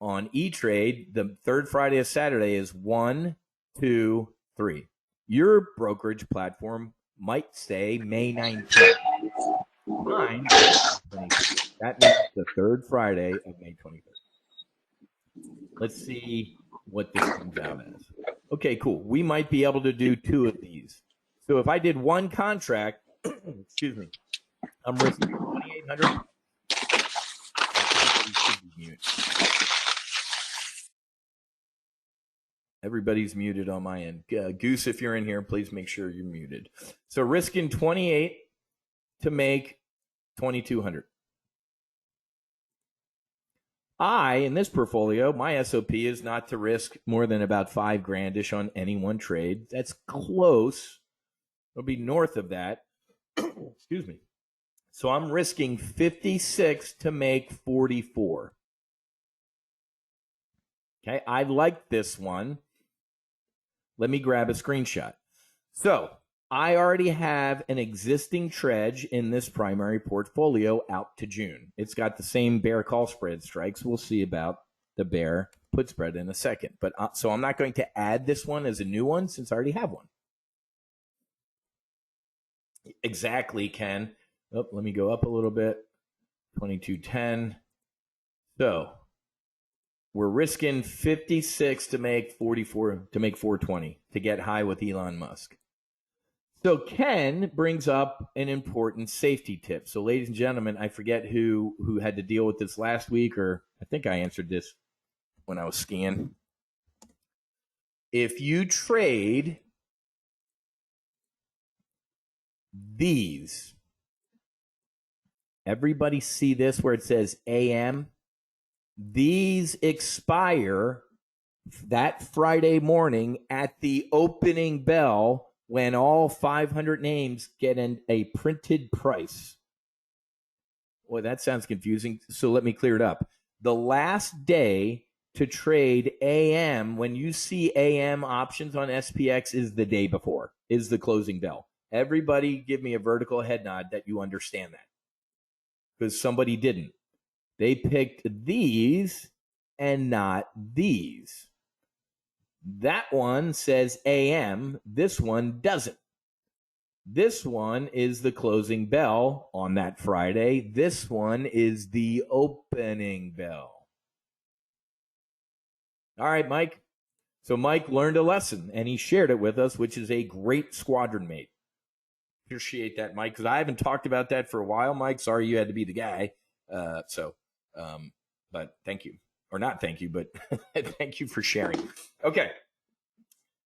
On E-Trade, the third Friday of Saturday is 1, 2, 3. Your brokerage platform might say May 19th. Mine, that means the third Friday of May 23rd. Let's see what this comes out as. Okay, cool. We might be able to do 2 of these. So if I did one contract, excuse me, I'm risking 2,800. Everybody's muted on my end. Goose, if you're in here, please make sure you're muted. So risking 28 to make 2,200. In this portfolio, my SOP is not to risk more than about $5,000-ish on any one trade. That's close. It'll be north of that. Excuse me. So I'm risking 56 to make 44. Okay, I like this one. Let me grab a screenshot. So I already have an existing Tredge in this primary portfolio out to June. It's got the same bear call spread strikes. We'll see about the bear put spread in a second. But so I'm not going to add this one as a new one since I already have one. Exactly, Ken. Oh, let me go up a little bit. 2210. So we're risking 56 to make 44, to make 420, to get high with Elon Musk. So Ken brings up an important safety tip. So ladies and gentlemen, I forget who had to deal with this last week, or I think I answered this when I was skiing. If you trade these, everybody see this where it says AM? These expire that Friday morning at the opening bell when all 500 names get a printed price. Boy, that sounds confusing. So let me clear it up. The last day to trade AM, when you see AM options on SPX, is the day before, is the closing bell. Everybody give me a vertical head nod that you understand that. Because somebody didn't. They picked these and not these. That one says AM. This one doesn't. This one is the closing bell on that Friday. This one is the opening bell. All right, Mike. So Mike learned a lesson, and he shared it with us, which is a great squadron mate. Appreciate that, Mike, because I haven't talked about that for a while, Mike. Sorry you had to be the guy. But thank you. Or not thank you, but thank you for sharing. Okay.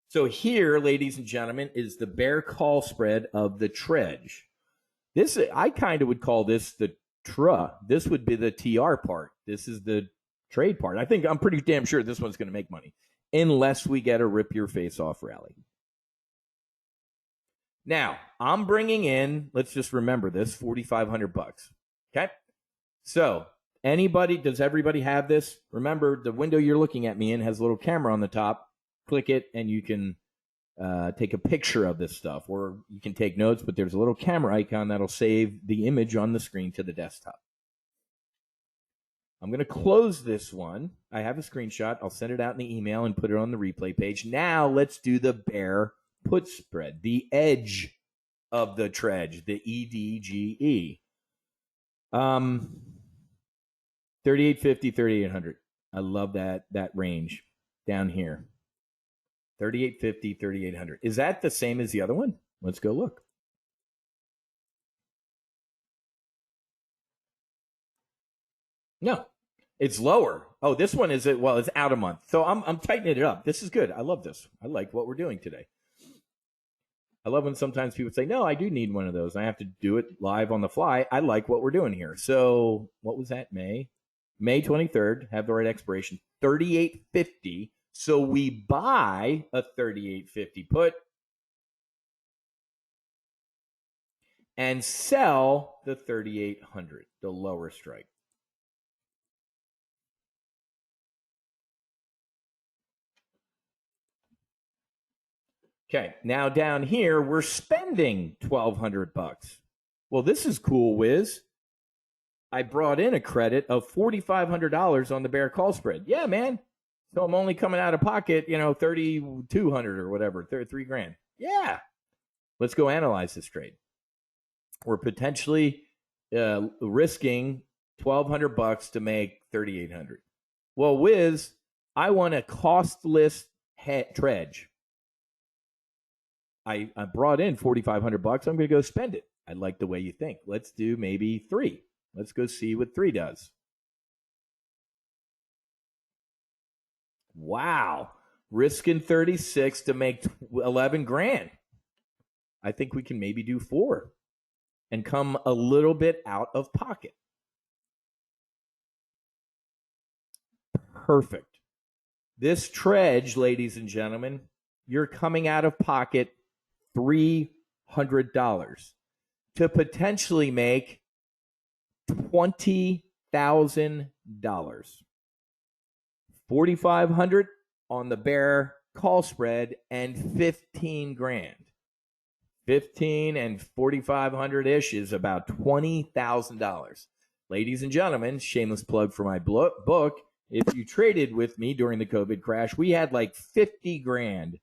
So here, ladies and gentlemen, is the bear call spread of the Tredge. This, I kind of would call this the TRA. This would be the TR part. This is the trade part. I'm pretty damn sure this one's going to make money, unless we get a rip your face off rally. Now, I'm bringing in, let's just remember this, $4,500. Okay? So, does everybody have this? Remember, the window you're looking at me in has a little camera on the top. Click it, and you can take a picture of this stuff, or you can take notes, but there's a little camera icon that'll save the image on the screen to the desktop. I'm going to close this one. I have a screenshot. I'll send it out in the email and put it on the replay page. Now, let's do the bear put spread, the edge of the Tredge, the EDGE. 3850, 3800. I love that range down here. 3850, 3800. Is that the same as the other one? Let's go look. No, it's lower. Oh, this one is well, it's out a month. So I'm tightening it up. This is good. I love this. I like what we're doing today. I love when sometimes people say, no, I do need one of those. I have to do it live on the fly. I like what we're doing here. So what was that, May 23rd, have the right expiration, 3850. So we buy a 3850 put and sell the 3800, the lower strike. Okay, now down here, we're spending $1,200. Well, this is cool, Wiz. I brought in a credit of $4,500 on the bear call spread. Yeah, man. So I'm only coming out of pocket, $3,200 or whatever, $3,000. Yeah. Let's go analyze this trade. We're potentially risking $1,200 to make $3,800. Well, Wiz, I want a costless Tredge. I brought in $4,500. I'm going to go spend it. I like the way you think. Let's do maybe 3. Let's go see what 3 does. Wow. risking 36 to make 11 grand. I think we can maybe do 4 and come a little bit out of pocket. Perfect. This Tredge, ladies and gentlemen, you're coming out of pocket $300 to potentially make $20,000. $4,500 on the bear call spread and 15 grand. 15 and 4,500 ish is about $20,000. Ladies and gentlemen, shameless plug for my book. If you traded with me during the COVID crash, we had like 50 grand,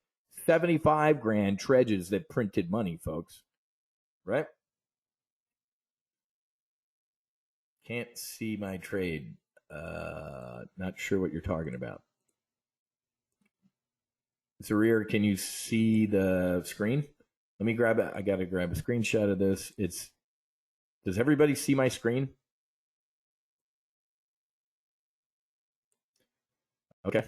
75 grand Tredges that printed money, folks. Right? Can't see my trade. Not sure what you're talking about. Zarir, can you see the screen? Let me grab it. I got to grab a screenshot of this. Does everybody see my screen? Okay.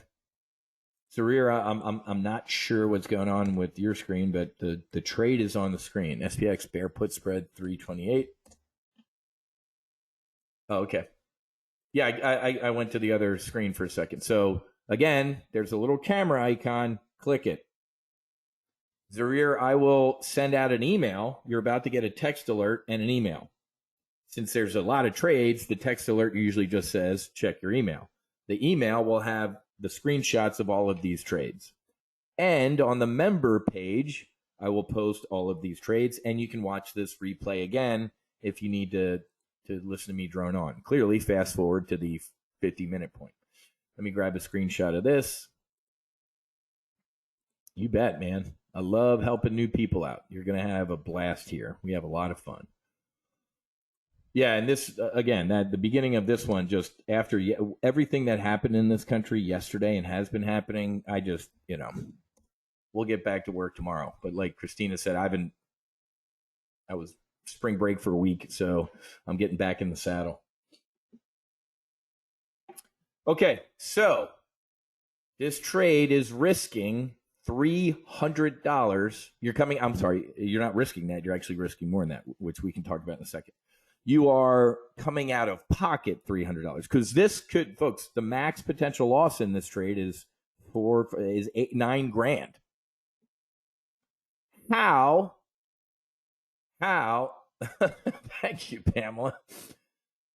Zarir, I'm not sure what's going on with your screen, but the trade is on the screen. SPX bear put spread 328. Oh, okay. Yeah, I went to the other screen for a second. So again, there's a little camera icon. Click it. Zarir, I will send out an email. You're about to get a text alert and an email. Since there's a lot of trades, the text alert usually just says, check your email. The email will have the screenshots of all of these trades. And on the member page, I will post all of these trades, and you can watch this replay again if you need to listen to me drone on. Clearly, fast forward to the 50-minute point. Let me grab a screenshot of this. You bet, man. I love helping new people out. You're going to have a blast here. We have a lot of fun. Yeah, and this, again, the beginning of this one, just after everything that happened in this country yesterday and has been happening, I just, we'll get back to work tomorrow. But like Christina said, I was spring break for a week, so I'm getting back in the saddle. Okay, so this trade is risking $300. I'm sorry, you're not risking that. You're actually risking more than that, which we can talk about in a second. You are coming out of pocket $300 because this could, folks, the max potential loss in this trade is 9 grand. How? Thank you, Pamela.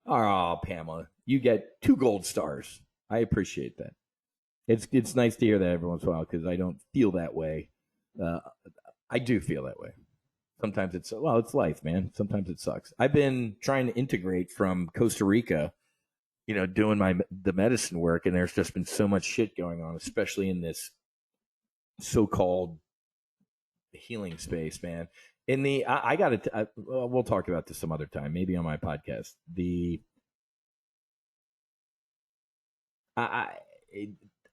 Oh, Pamela, you get 2 gold stars. I appreciate that. It's nice to hear that every once in a while because I don't feel that way. I do feel that way. Sometimes it's life, man. Sometimes it sucks. I've been trying to integrate from Costa Rica, doing the medicine work, and there's just been so much shit going on, especially in this so-called healing space, man. We'll talk about this some other time, maybe on my podcast.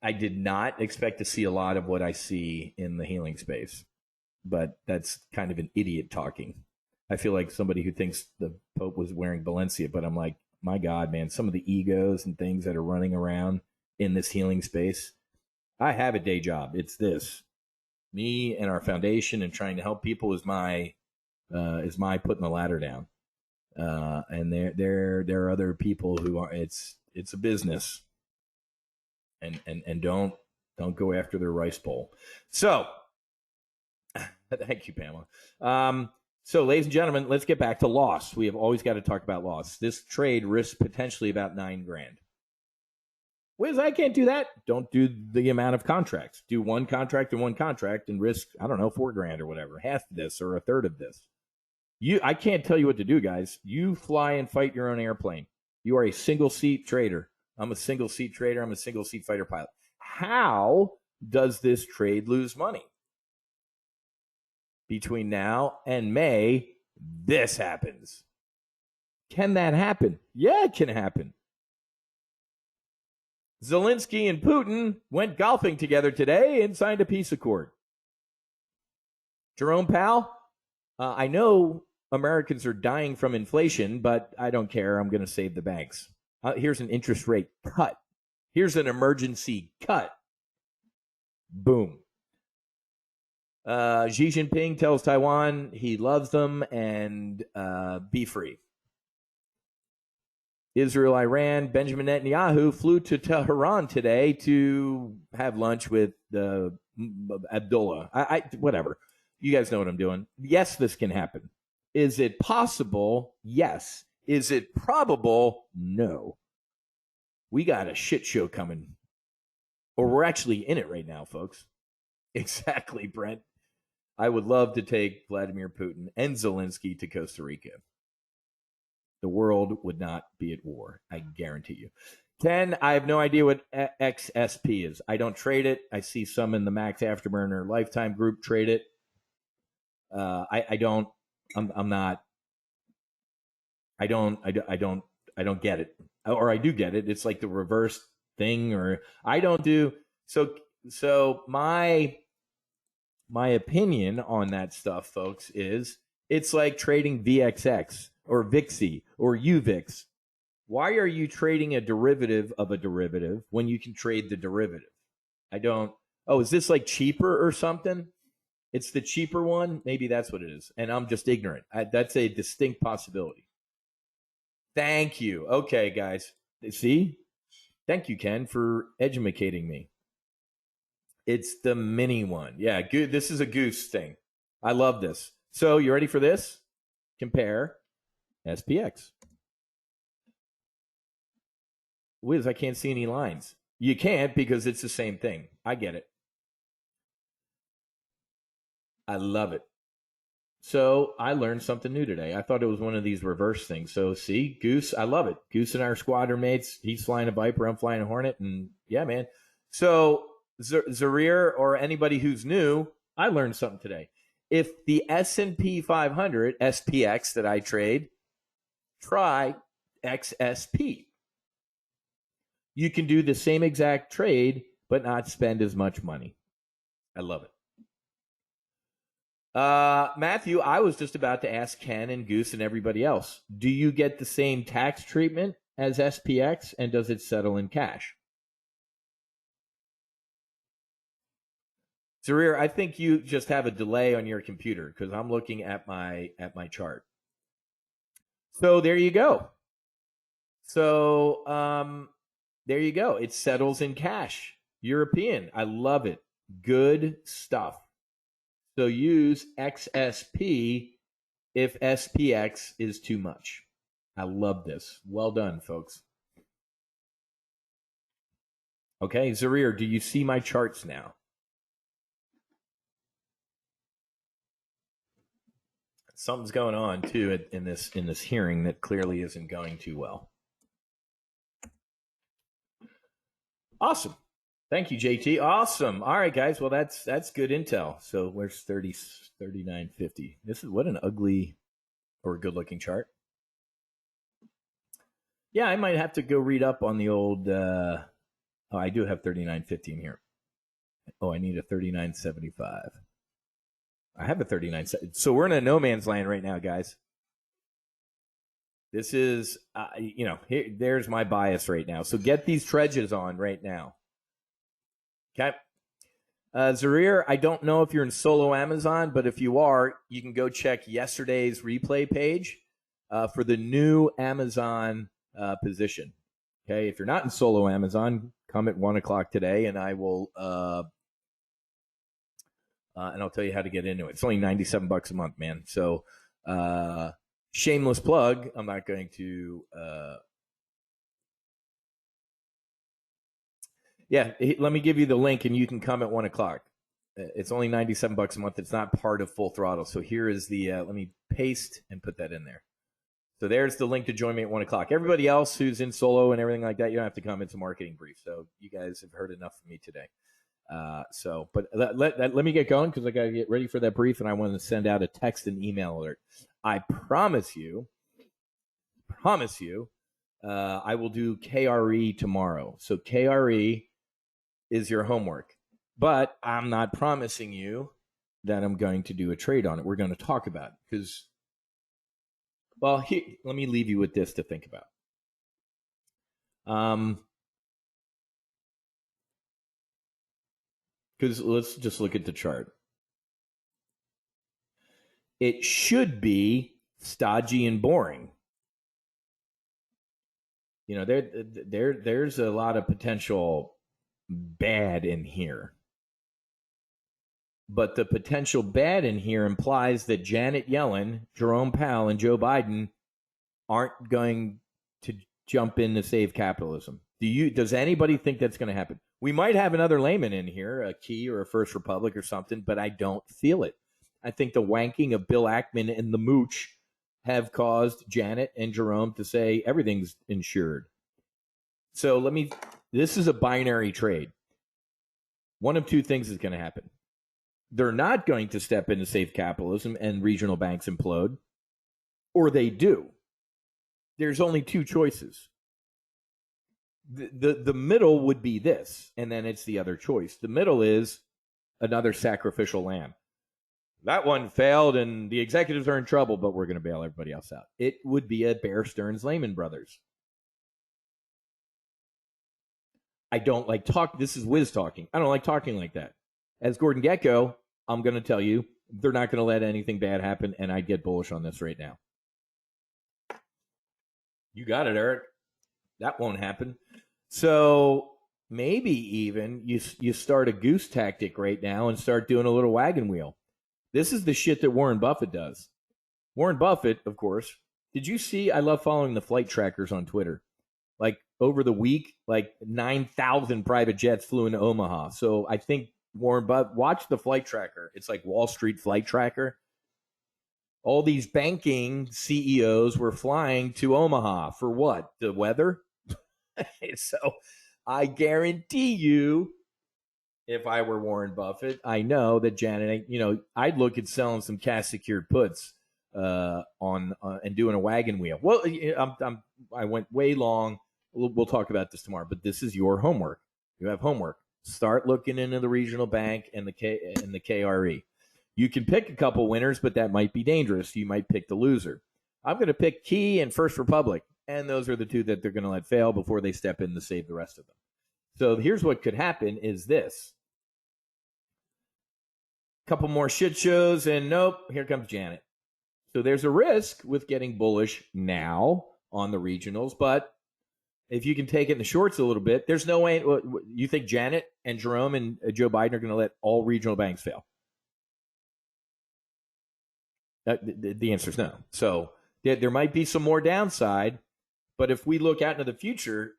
I did not expect to see a lot of what I see in the healing space. But that's kind of an idiot talking. I feel like somebody who thinks the Pope was wearing Valencia, but I'm like, my God, man, some of the egos and things that are running around in this healing space. I have a day job. It's this. Me and our foundation and trying to help people is my putting the ladder down. And there are other people who are it's a business. And don't go after their rice bowl. So thank you, Pamela. So, ladies and gentlemen, let's get back to loss. We have always got to talk about loss. This trade risks potentially about 9 grand. Wiz, I can't do that. Don't do the amount of contracts. Do one contract and risk, 4 grand or whatever, half of this or a third of this. I can't tell you what to do, guys. You fly and fight your own airplane. You are a single-seat trader. I'm a single-seat trader. I'm a single-seat fighter pilot. How does this trade lose money? Between now and May, this happens. Can that happen? Yeah, it can happen. Zelensky and Putin went golfing together today and signed a peace accord. Jerome Powell, I know Americans are dying from inflation, but I don't care. I'm going to save the banks. Here's an interest rate cut. Here's an emergency cut. Boom. Xi Jinping tells Taiwan he loves them and be free. Israel, Iran, Benjamin Netanyahu flew to Tehran today to have lunch with Abdullah. Whatever. You guys know what I'm doing. Yes, this can happen. Is it possible? Yes. Is it probable? No. We got a shit show coming. Or we're actually in it right now, folks. Exactly, Brent. I would love to take Vladimir Putin and Zelensky to Costa Rica. The world would not be at war. I guarantee you. Ken, I have no idea what XSP is. I don't trade it. I see some in the Max Afterburner Lifetime group trade it. I don't. I'm not. I don't get it. Or I do get it. It's like the reverse thing. Or I don't do. So my opinion on that stuff, folks, is it's like trading VXX or VIXI or UVIX. Why are you trading a derivative of a derivative when you can trade the derivative? I don't. Oh, is this like cheaper or something? It's the cheaper one? Maybe that's what it is. And I'm just ignorant. That's a distinct possibility. Thank you. Okay, guys. See? Thank you, Ken, for educating me. It's the mini one. Yeah, this is a goose thing. I love this. So you ready for this? Compare SPX. Wiz, I can't see any lines. You can't because it's the same thing. I get it. I love it. So I learned something new today. I thought it was one of these reverse things. So see, Goose, I love it. Goose and our squadron mates. He's flying a Viper, I'm flying a Hornet, and yeah, man. So Zarir or anybody who's new, I learned something today. If the S&P 500 SPX that I trade, try XSP. You can do the same exact trade, but not spend as much money. I love it. Matthew, I was just about to ask Ken and Goose and everybody else, do you get the same tax treatment as SPX, and does it settle in cash? Zarir, I think you just have a delay on your computer because I'm looking at my chart. So there you go. So there you go. It settles in cash. European. I love it. Good stuff. So use XSP if SPX is too much. I love this. Well done, folks. Okay, Zarir, do you see my charts now? Something's going on too in this hearing that clearly isn't going too well. Awesome. Thank you, JT. Awesome. All right, guys. Well, that's good intel. So where's 39.50? This is what an ugly or good looking chart. Yeah, I might have to go read up on the old. Oh, I do have 39.50 in here. Oh, I need a 39.75. I have a 39. So we're in a no man's land right now, guys. This is, there's my bias right now. So get these Tredges on right now. Okay. Zarir, I don't know if you're in solo Amazon, but if you are, you can go check yesterday's replay page for the new Amazon position. Okay. If you're not in solo Amazon, come at 1:00 today and I will, and I'll tell you how to get into it. It's only $97 a month, man. So, shameless plug. I'm not going to, let me give you the link and you can come at 1:00. It's only $97 a month. It's not part of Full Throttle. So here is the, let me paste and put that in there. So there's the link to join me at 1:00. Everybody else who's in solo and everything like that, you don't have to come. It's a marketing brief. So you guys have heard enough from me today. But let me get going because I got to get ready for that brief and I want to send out a text and email alert. I promise you, I will do KRE tomorrow. So KRE is your homework, but I'm not promising you that I'm going to do a trade on it. We're going to talk about it because, well, let me leave you with this to think about. because let's just look at the chart. It should be stodgy and boring. You know, there's a lot of potential bad in here. But the potential bad in here implies that Janet Yellen, Jerome Powell, and Joe Biden aren't going to jump in to save capitalism. Does anybody think that's going to happen? We might have another layman in here, a Key or a First Republic or something, but I don't feel it. I think the wanking of Bill Ackman and the mooch have caused Janet and Jerome to say everything's insured. So this is a binary trade. One of two things is going to happen. They're not going to step in to save capitalism and regional banks implode, or they do. There's only two choices. The middle would be this, and then it's the other choice. The middle is another sacrificial lamb. That one failed, and the executives are in trouble, but we're going to bail everybody else out. It would be a Bear Stearns Lehman Brothers. I don't like talk. This is Wiz talking. I don't like talking like that. As Gordon Gekko, I'm going to tell you, they're not going to let anything bad happen, and I'd get bullish on this right now. You got it, Eric. That won't happen. So maybe even you start a goose tactic right now and start doing a little wagon wheel. This is the shit that Warren Buffett does. Warren Buffett, of course. Did you see? I love following the flight trackers on Twitter. Like over the week, like 9,000 private jets flew into Omaha. So I think Warren Buffett, watch the flight tracker. It's like Wall Street flight tracker. All these banking CEOs were flying to Omaha for what? The weather? So I guarantee you, if I were Warren Buffett, I know that Janet, I'd look at selling some cash secured puts on and doing a wagon wheel. Well, I went way long. We'll talk about this tomorrow, but this is your homework. You have homework. Start looking into the regional bank and the KRE. You can pick a couple winners, but that might be dangerous. You might pick the loser. I'm going to pick Key and First Republic, and those are the two that they're going to let fail before they step in to save the rest of them. So here's what could happen is this. Couple more shit shows, and nope, here comes Janet. So there's a risk with getting bullish now on the regionals, but if you can take it in the shorts a little bit, there's no way. You think Janet and Jerome and Joe Biden are going to let all regional banks fail? The answer is no. So there might be some more downside, but if we look out into the future,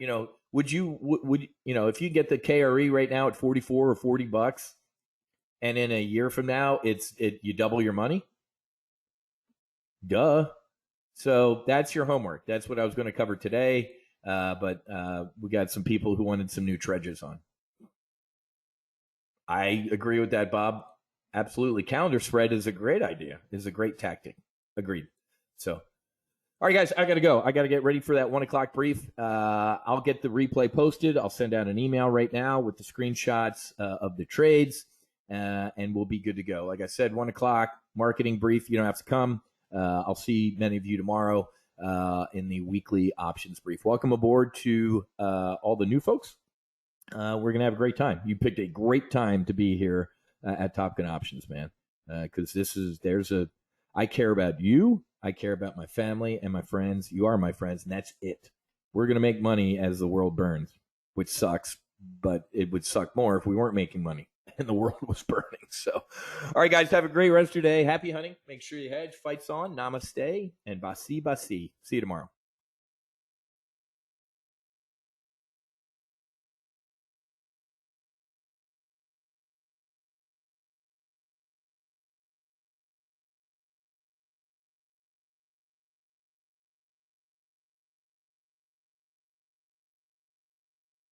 would if you get the KRE right now at 44 or $40, and in a year from now you double your money? Duh. So that's your homework. That's what I was going to cover today. But we got some people who wanted some new Tredges on. I agree with that, Bob. Absolutely. Calendar spread is a great idea, is a great tactic. Agreed. So, all right, guys, I got to go. I got to get ready for that 1 o'clock brief. I'll get the replay posted. I'll send out an email right now with the screenshots of the trades, and we'll be good to go. Like I said, 1 o'clock marketing brief. You don't have to come. I'll see many of you tomorrow in the weekly options brief. Welcome aboard to all the new folks. We're going to have a great time. You picked a great time to be here at TOPGUN Options, man, because I care about you. I care about my family and my friends. You are my friends, and that's it. We're going to make money as the world burns, which sucks, but it would suck more if we weren't making money and the world was burning. So, all right, guys, have a great rest of your day. Happy hunting. Make sure you hedge. Fights on. Namaste and basi basi. See you tomorrow.